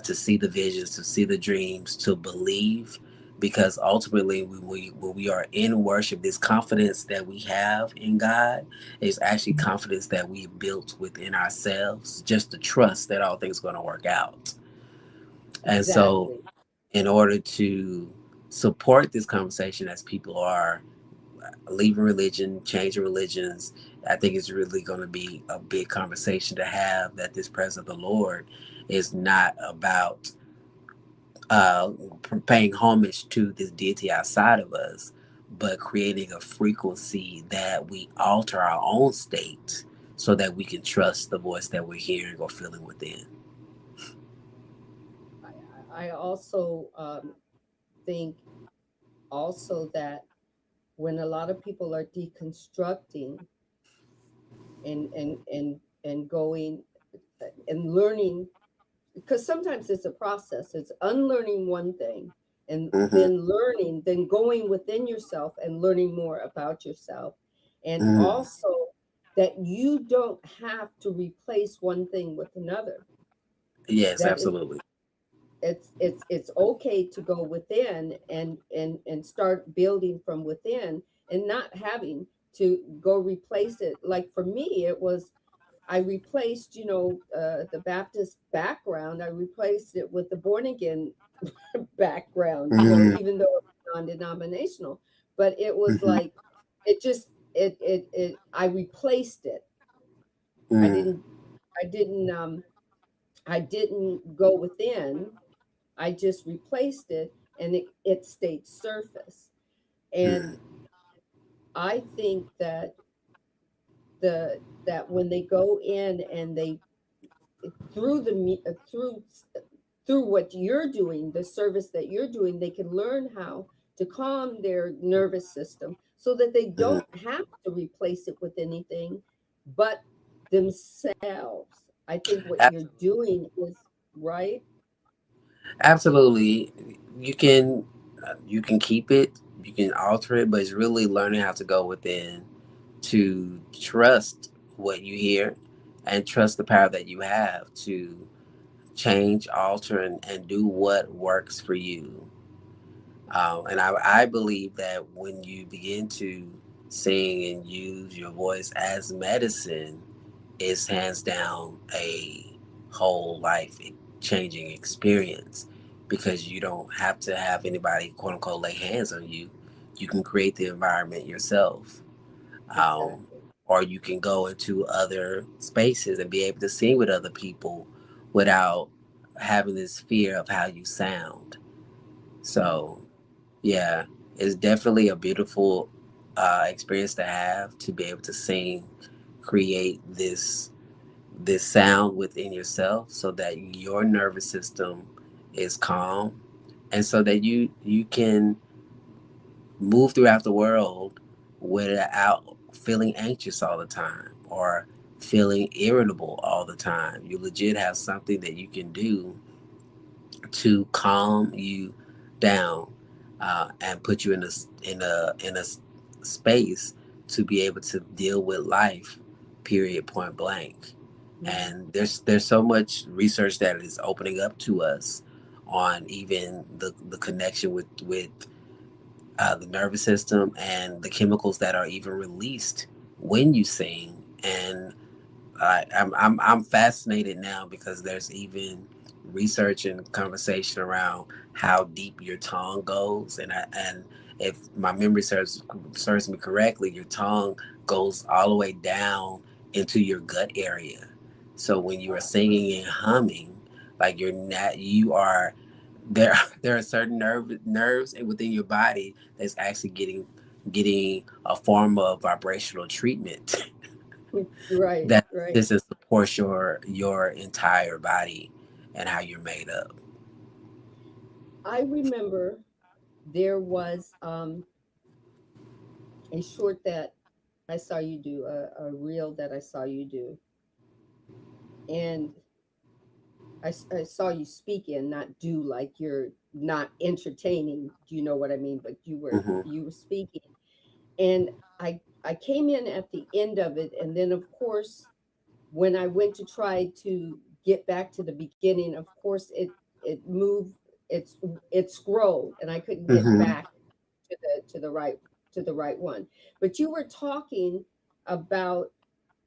to see the visions, to see the dreams, to believe. Because ultimately, when we are in worship, this confidence that we have in God is actually confidence that we built within ourselves, just to trust that all things are going to work out. And so, Exactly. in order to support this conversation as people are leaving religion, changing religions, I think it's really going to be a big conversation to have, that this presence of the Lord is not about uh, paying homage to this deity outside of us, but creating a frequency that we alter our own state so that we can trust the voice that we're hearing or feeling within. I also think also that when a lot of people are deconstructing and going and learning, because sometimes it's a process. It's unlearning one thing and Mm-hmm. then learning, then going within yourself and learning more about yourself. And Mm. also that you don't have to replace one thing with another. Yes, That is, absolutely. it's okay to go within and start building from within and not having to go replace it. Like for me, it was I replaced, the Baptist background. I replaced it with the born again background, Mm-hmm. even though it's non-denominational. But it was Mm-hmm. like it just it I replaced it. I Mm-hmm. didn't I didn't I didn't go within. I just replaced it and it stayed surface. And I think that that when they go in and they through through what you're doing, the service that you're doing, they can learn how to calm their nervous system so that they Mm-hmm. don't have to replace it with anything but themselves. I think what you're doing is right. Absolutely, you can keep it, you can alter it, but it's really learning how to go within to trust what you hear and trust the power that you have to change, alter, and do what works for you. And I believe that when you begin to sing and use your voice as medicine, it's hands down a whole life changing experience, because you don't have to have anybody, quote unquote, lay hands on you. You can create the environment yourself. Um, Exactly. or you can go into other spaces and be able to sing with other people without having this fear of how you sound. Yeah. So, yeah, it's definitely a beautiful experience to have, to be able to sing, create this sound within yourself so that your nervous system is calm, and so that you can move throughout the world without feeling anxious all the time or feeling irritable all the time. You legit have something that you can do to calm you down, and put you in a space to be able to deal with life, period, point blank. Yeah. And there's so much research that is opening up to us on even the connection with the nervous system and the chemicals that are even released when you sing. And I'm fascinated now because there's even research and conversation around how deep your tongue goes, and if my memory serves me correctly, your tongue goes all the way down into your gut area. So when you are singing and humming, like you're not, you are there. There are certain nerves within your body that's actually getting a form of vibrational treatment Right, that right. this supports your entire body and how you're made up. I remember there was a short that I saw you do, a reel that I saw you do, and I saw you speak and not do, like you're not entertaining. Do you know what I mean? But Hmm. you were speaking, and I came in at the end of it, and then of course when I went to try to get back to the beginning, of course it moved, it's it scrolled, and I couldn't get Hmm. back to the right to the right one. But you were talking about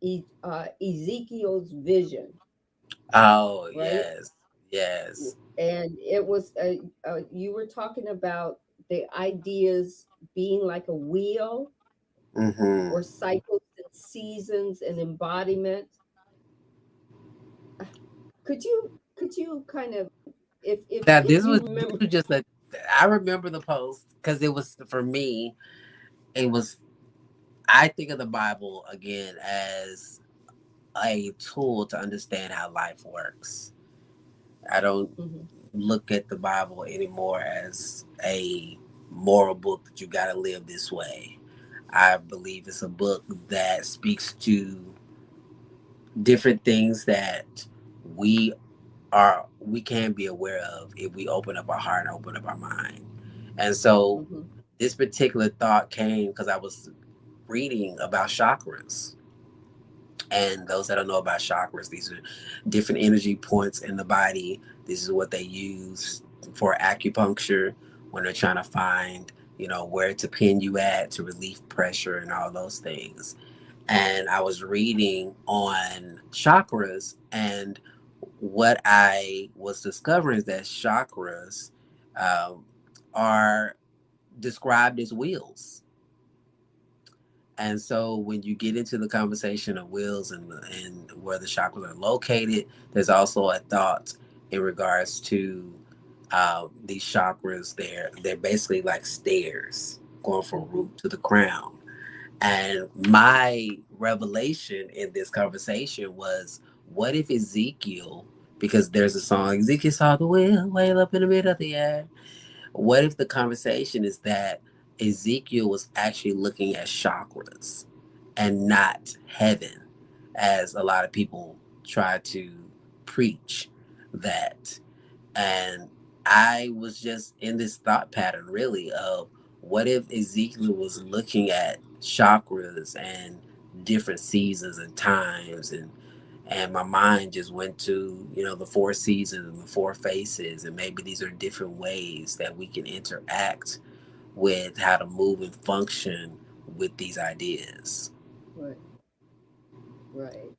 Ezekiel's vision, Oh right? yes, yes. And it was you were talking about the ideas being like a wheel Hmm. or cycles and seasons and embodiment. Could you kind of, Now if this you was this remember? was just a. I remember the post because it was for me. It was. I think of the Bible again as a tool to understand how life works. I don't Mhm, look at the Bible anymore as a moral book that you got to live this way. I believe it's a book that speaks to different things that we we can be aware of if we open up our heart and open up our mind. And so mhm, this particular thought came because I was reading about chakras. And those that don't know about chakras, these are different energy points in the body. This is what they use for acupuncture when they're trying to find, where to pin you at to relieve pressure and all those things. And I was reading on chakras, and what I was discovering is that chakras um, are described as wheels. And so when you get into the conversation of wheels and where the chakras are located, there's also a thought in regards to these chakras. They're basically like stairs going from mhm. root to the crown. And my revelation in this conversation was, what if Ezekiel, because there's a song, Ezekiel saw the wheel way up in the middle of the air. What if the conversation is that Ezekiel was actually looking at chakras and not heaven, as a lot of people try to preach that? And I was just in this thought pattern, really, of what if Ezekiel was looking at chakras and different seasons and times, and my mind just went to, the four seasons and the four faces, and maybe these are different ways that we can interact with how to move and function with these ideas. Right, right.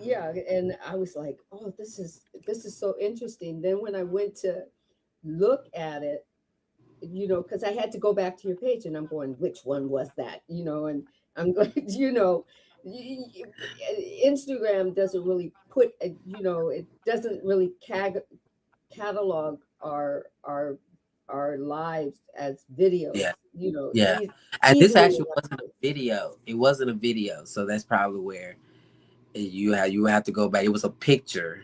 Yeah, and I was like, oh, this is so interesting. Then when I went to look at it, because I had to go back to your page, and I'm going, which one was that? And I'm going, Instagram doesn't really put, it doesn't really catalog our lives as Yeah, videos, yeah. And this easily actually enough. wasn't a video. It wasn't a video, so that's probably where you have to go back. It was a picture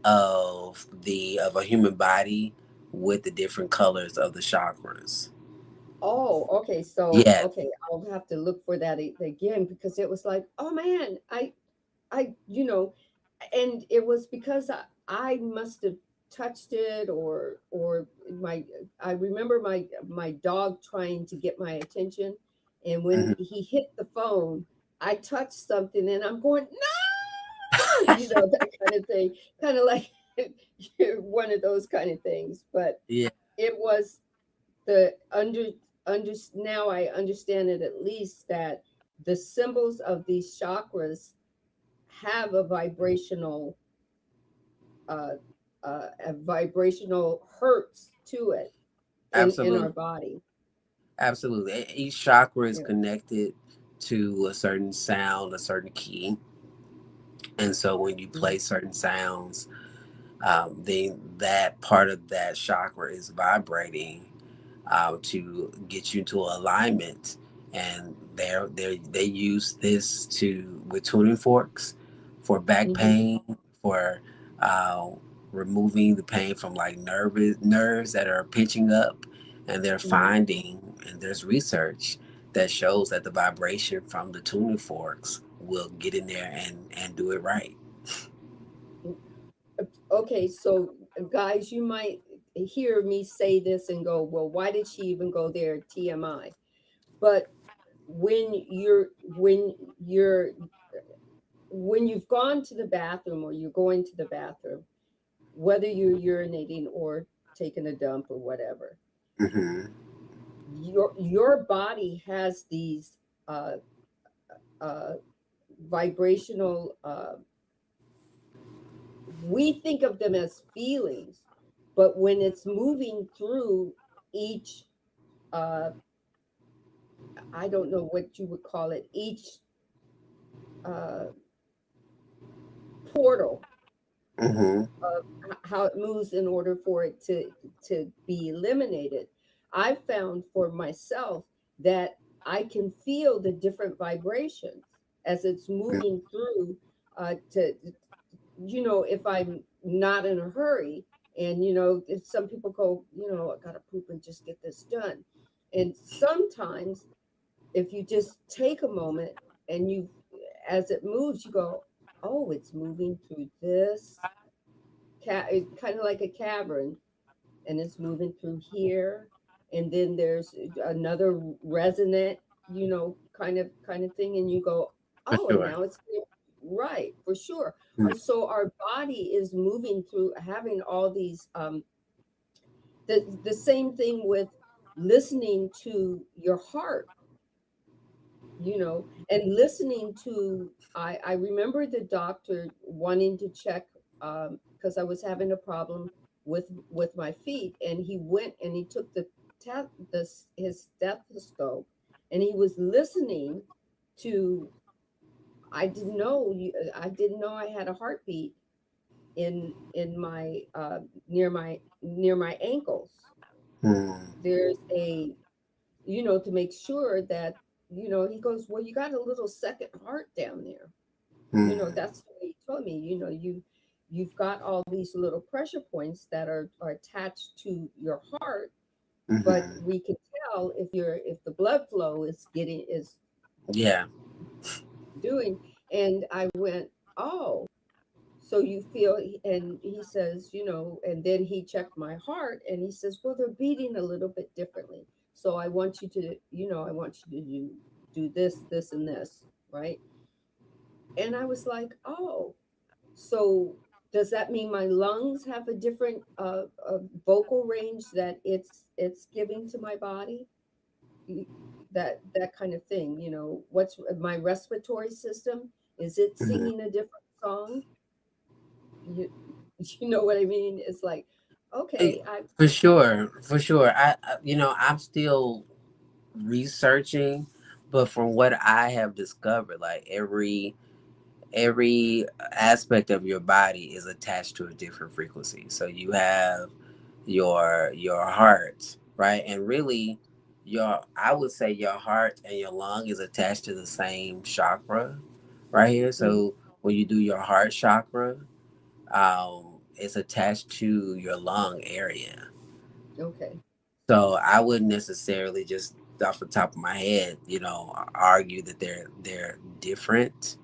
of a human body with the different colors of the chakras. Oh, okay. So, Yes. okay, I'll have to look for that again, because it was like, oh man, I, and it was because I must have touched it, or I remember my dog trying to get my attention, and when Mhm. he hit the phone, I touched something, and I'm going, no, that kind of thing, kind of like one of those kind of things. But Yeah. it was the now I understand it, at least, that the symbols of these chakras have a vibrational uh, a vibrational hertz to it in our Absolutely. body. Absolutely. Each chakra is Yeah. connected to a certain sound, a certain key. And so when you Mhm. play certain sounds, then that part of that chakra is vibrating to get you into alignment. And they use this to with tuning forks for back Mhm. pain, for uh, removing the pain from like nerves that are pitching up. And they're Mhm. finding, and there's research that shows that the vibration from the tuning forks will get in there and do it right. Okay, so guys, you might hear me say this and go, well, why did she even go there? TMI. But when you're when you've gone to the bathroom or you're going to the bathroom, whether you're urinating or taking a dump or whatever, Hmm. your body has these uh, uh, vibrational. We think of them as feelings, but when it's moving through each, uh, I don't know what you would call it, each uh, portal Hmm. of how it moves in order for it to be eliminated. I found for myself that I can feel the different vibrations as it's moving through to if I'm not in a hurry, and if some people go, I gotta poop and just get this done. And sometimes if you just take a moment and you as it moves, you go, oh, it's moving through this it's kind of like a cavern, and it's moving through here, and then there's another resonant, kind of thing, and you go, For oh, and sure. now it's right, for sure. So our body is moving through having all these the same thing with listening to your heart, and listening to I remember the doctor wanting to check because I was having a problem with my feet, and he went and he took his stethoscope, and he was listening to I didn't know I had a heartbeat in my near my ankles. Mm-hmm. There's a to make sure that he goes, well, you got a little second heart down there. That's the way he told me. You've got all these little pressure points that are attached to your heart, but Hmm. we can tell if the blood flow is Yeah. doing. And I went, oh, so you feel, and he says, and then he checked my heart, and he says, well, they're beating a little bit differently, so I want you to do this and this, right? And I was like, oh, so does that mean my lungs have a different vocal range that it's giving to my body? Y- that kind of thing, what's my respiratory system, is it Hmm. singing a different song? you you know what I mean? It's like, okay, I For sure, for sure. I'm still researching, but from what I have discovered, like every aspect of your body is attached to a different frequency. So you have your heart, right? And really your I would say your heart and your lung is attached to the same chakra right here. mhm, So when you do your heart chakra, it's attached to your lung area. okay, So I wouldn't necessarily just off the top of my head, argue that they're different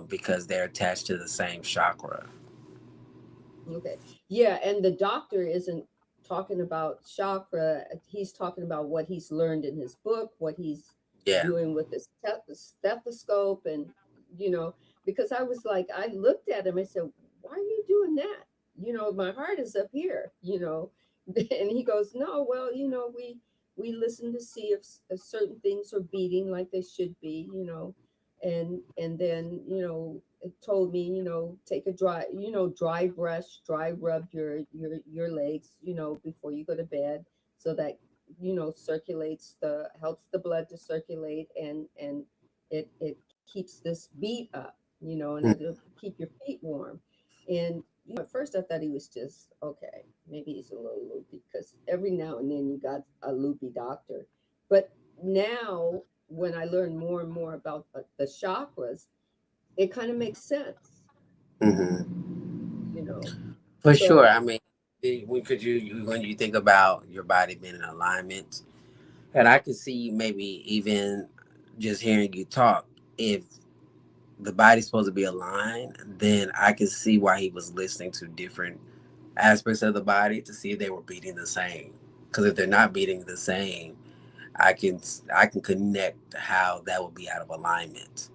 because they're attached to the same chakra. okay, yeah. And the doctor isn't talking about chakra, he's talking about what he's learned in his book, what he's Yeah. doing with the stethoscope, and you know because I was like, I looked at him, I said, why are you doing that? My heart is up here, and he goes, no, well, we listen to see if certain things are beating like they should be, and then, it told me, take a dry brush, dry rub your legs, before you go to bed, so that, circulates the helps the blood to circulate, and it keeps this beat up, and it'll keep your feet warm. And at first I thought he was just okay, maybe he's a little loopy, because every now and then you got a loopy doctor. But now, when I learn more and more about the chakras, it kind of makes sense, Hmm. you know. For sure. So I mean, when you think about your body being in alignment, and I can see maybe even just hearing you talk, if the body's supposed to be aligned, then I can see why he was listening to different aspects of the body to see if they were beating the same. Because if they're not beating the same, I can I can connect how that would be out of alignment,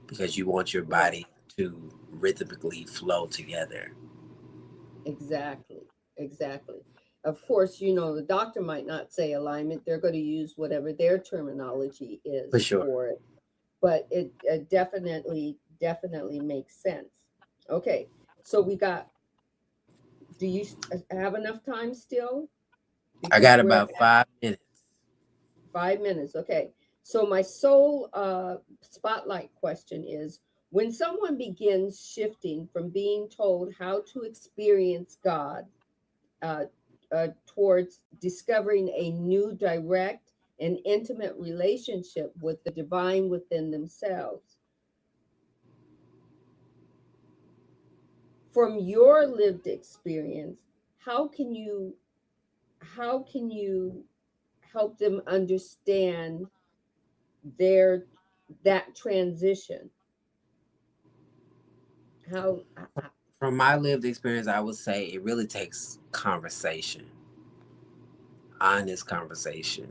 because you want your right, body to rhythmically flow together. exactly, exactly. Of course, the doctor might not say alignment. They're going to use whatever their terminology For is sure. for it, but it definitely makes sense. Okay, so we got. Do you have enough time still? I Because got we're about at 5 minutes. 5 minutes. Okay. So my sole spotlight question is, when someone begins shifting from being told how to experience God, uh, towards discovering a new direct and intimate relationship with the divine within themselves, from your lived experience, how can you how can you help them understand their that transition? How From my lived experience, I would say it really takes conversation, honest conversation.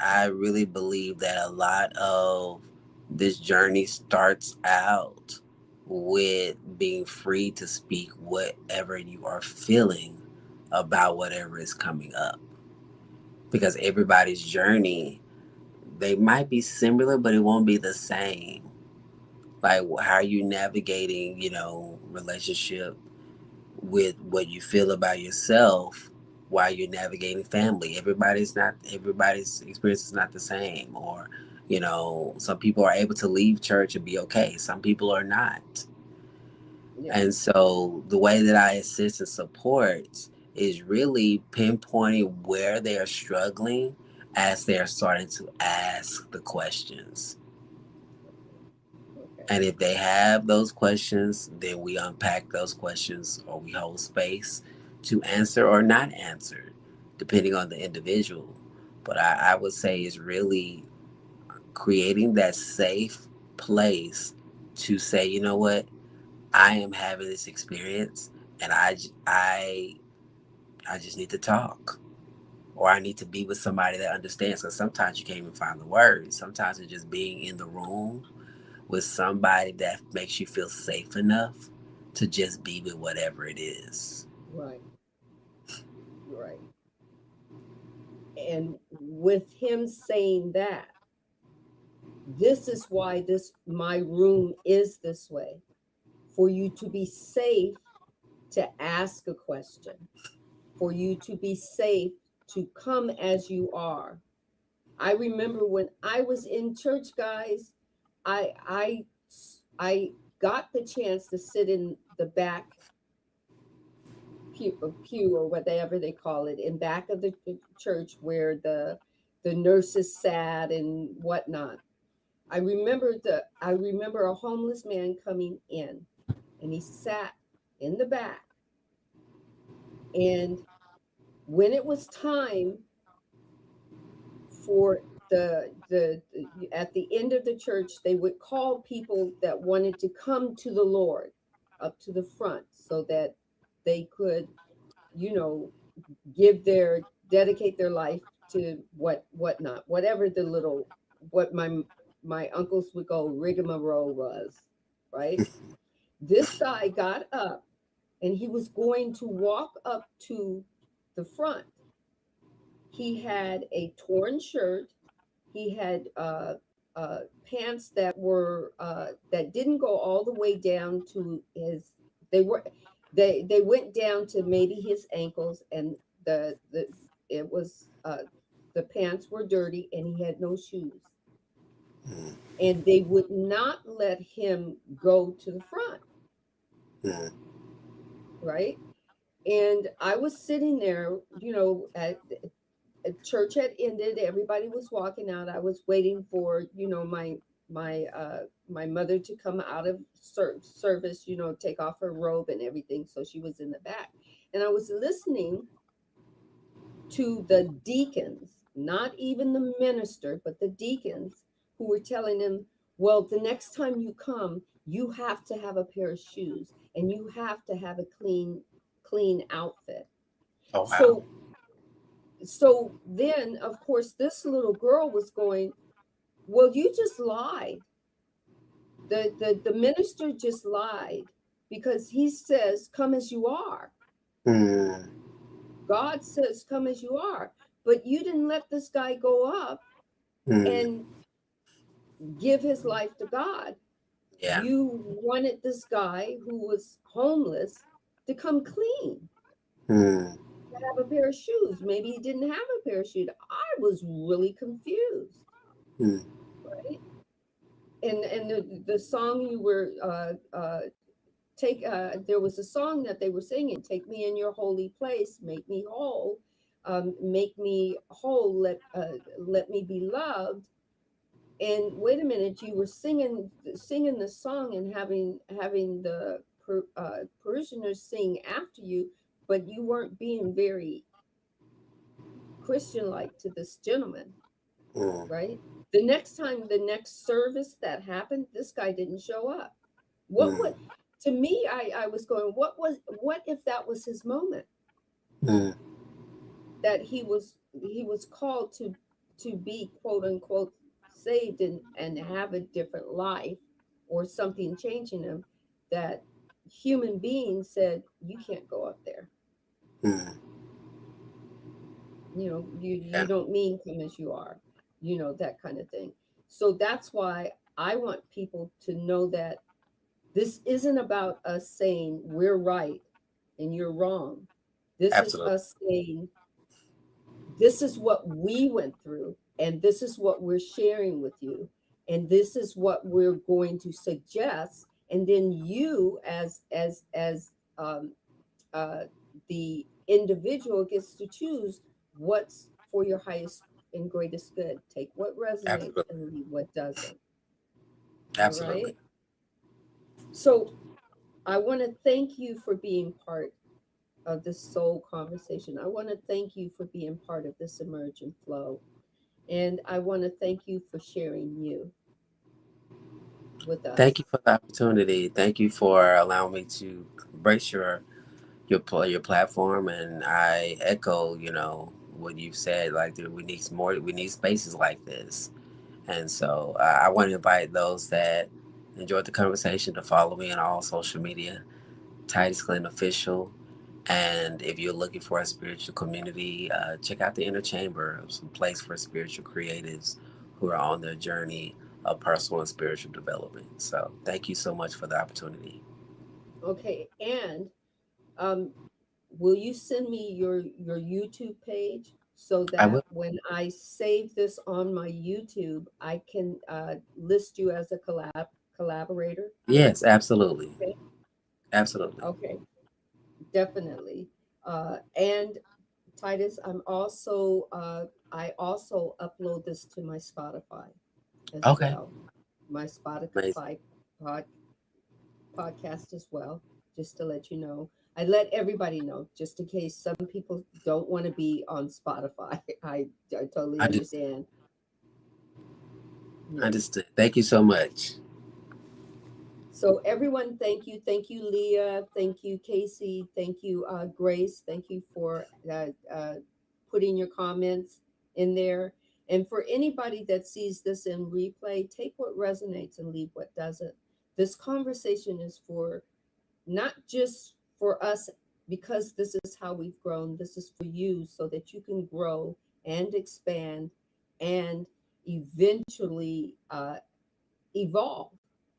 I really believe that a lot of this journey starts out with being free to speak whatever you are feeling about whatever is coming up. Because everybody's journey, they might be similar, but it won't be the same. Like, how are you navigating, relationship with what you feel about yourself while you're navigating family? Everybody's experience is not the same. Or, some people are able to leave church and be okay. Some people are not. yeah, And so the way that I assist and support is really pinpointing where they are struggling as they're starting to ask the questions. okay, okay, And if they have those questions, then we unpack those questions, or we hold space to answer or not answer, depending on the individual. But I would say it's really creating that safe place to say, you know what, I am having this experience, and I just need to talk. Or I need to be with somebody that understands. Because sometimes you can't even find the words. Sometimes it's just being in the room with somebody that makes you feel safe enough to just be with whatever it is. right, right. And with him saying that, this is why this my room is this way, for you to be safe to ask a question, for you to be safe to come as you are. I remember when I was in church, guys, I I I got the chance to sit in the back pew or whatever they call it, in back of the church, where the nurses sat and whatnot. I remember a homeless man coming in, and he sat in the back. And when it was time for the at the end of the church, they would call people that wanted to come to the Lord up to the front, so that they could, you know, give their dedicate their life to whatnot, whatever the little what my uncles would go rigmarole was, right? This guy got up, and he was going to walk up to the front. He had a torn shirt. He had pants that were that didn't go all the way down to his. They were they went down to maybe his ankles, and the it was the pants were dirty, and he had no shoes, mm, and they would not let him go to the front, mm, right? And I was sitting there, church had ended, everybody was walking out. I was waiting for, my mother to come out of service, take off her robe and everything, so she was in the back. And I was listening to the deacons, not even the minister, but the deacons, who were telling him, well, the next time you come, you have to have a pair of shoes, and you have to have a clean outfit. oh wow. So so then, of course, this little girl was going, well, you just lied. The minister just lied, because he says, come as you are. Mm, God says, come as you are. But you didn't let this guy go up mm, and give his life to God. yeah. You wanted this guy who was homeless to come clean, Mm, to have a pair of shoes. Maybe he didn't have a pair of shoes. I was really confused, mm, right? And the song you were take there was a song that they were singing, take me in your holy place, make me whole, make me whole, let me be loved. And wait a minute, you were singing the song and having the parishioners sing after you, but you weren't being very Christian like to this gentleman, mm, right? The next service that happened, this guy didn't show up. What mm, would To me, I was going, what if that was his moment, mm, that he was called to be, quote unquote, saved, and have a different life, or something changing him, that human beings said, you can't go up there. mm, You yeah. don't mean come as you are, that kind of thing. So that's why I want people to know that this isn't about us saying we're right and you're wrong. This is Absolutely. us saying, this is what we went through, and this is what we're sharing with you, and this is what we're going to suggest. And then you, as uh, the individual, gets to choose what's for your highest and greatest good. Take what resonates Absolutely. and leave what doesn't. All Absolutely. right. So I want to thank you for being part of this soul conversation. I want to thank you for being part of this emerge and flow. And I want to thank you for sharing you with Thank you us. for the opportunity. Thank you for allowing me to brace your platform, and I echo, what you've said. Like that we need more. We need spaces like this, and so I want to invite those that enjoyed the conversation to follow me on all social media, Titus Glenn Official. And if you're looking for a spiritual community, check out the Inner Chamber, some place for spiritual creatives who are on their journey of personal and spiritual development. So thank you so much for the opportunity. Okay. And um, will you send me your YouTube page, so I will. that when I save this on my YouTube, I can list you as a collaborator? Yes, absolutely. Okay. Absolutely. Okay. Definitely. And Titus, I also upload this to my Spotify as Okay. well. My Amazing. Spotify pod, podcast as well, just to let you know. I let everybody know, just in case some people don't want to be on Spotify. I totally I just understand. Yeah. understood. Thank you so much. So everyone, thank you, Leah, thank you, Casey, thank you, Grace, thank you for putting your comments in there. And for anybody that sees this in replay, take what resonates and leave what doesn't. This conversation is for, not just for us, because this is how we've grown. This is for you, so that you can grow and expand and eventually evolve,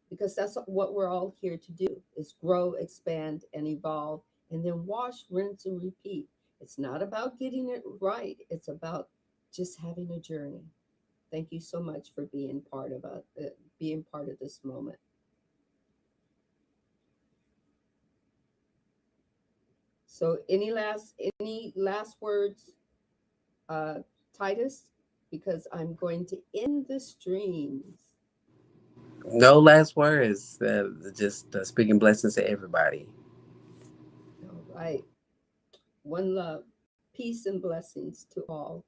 because that's what we're all here to do, is grow, expand, and evolve, and then wash, rinse, and repeat. It's not about getting it right. It's about just having a journey. Thank you so much for being part of this moment. So, any last words, uh, Titus? Because I'm going to end the streams. No last words. Just speaking blessings to everybody. All right. One love, peace, and blessings to all.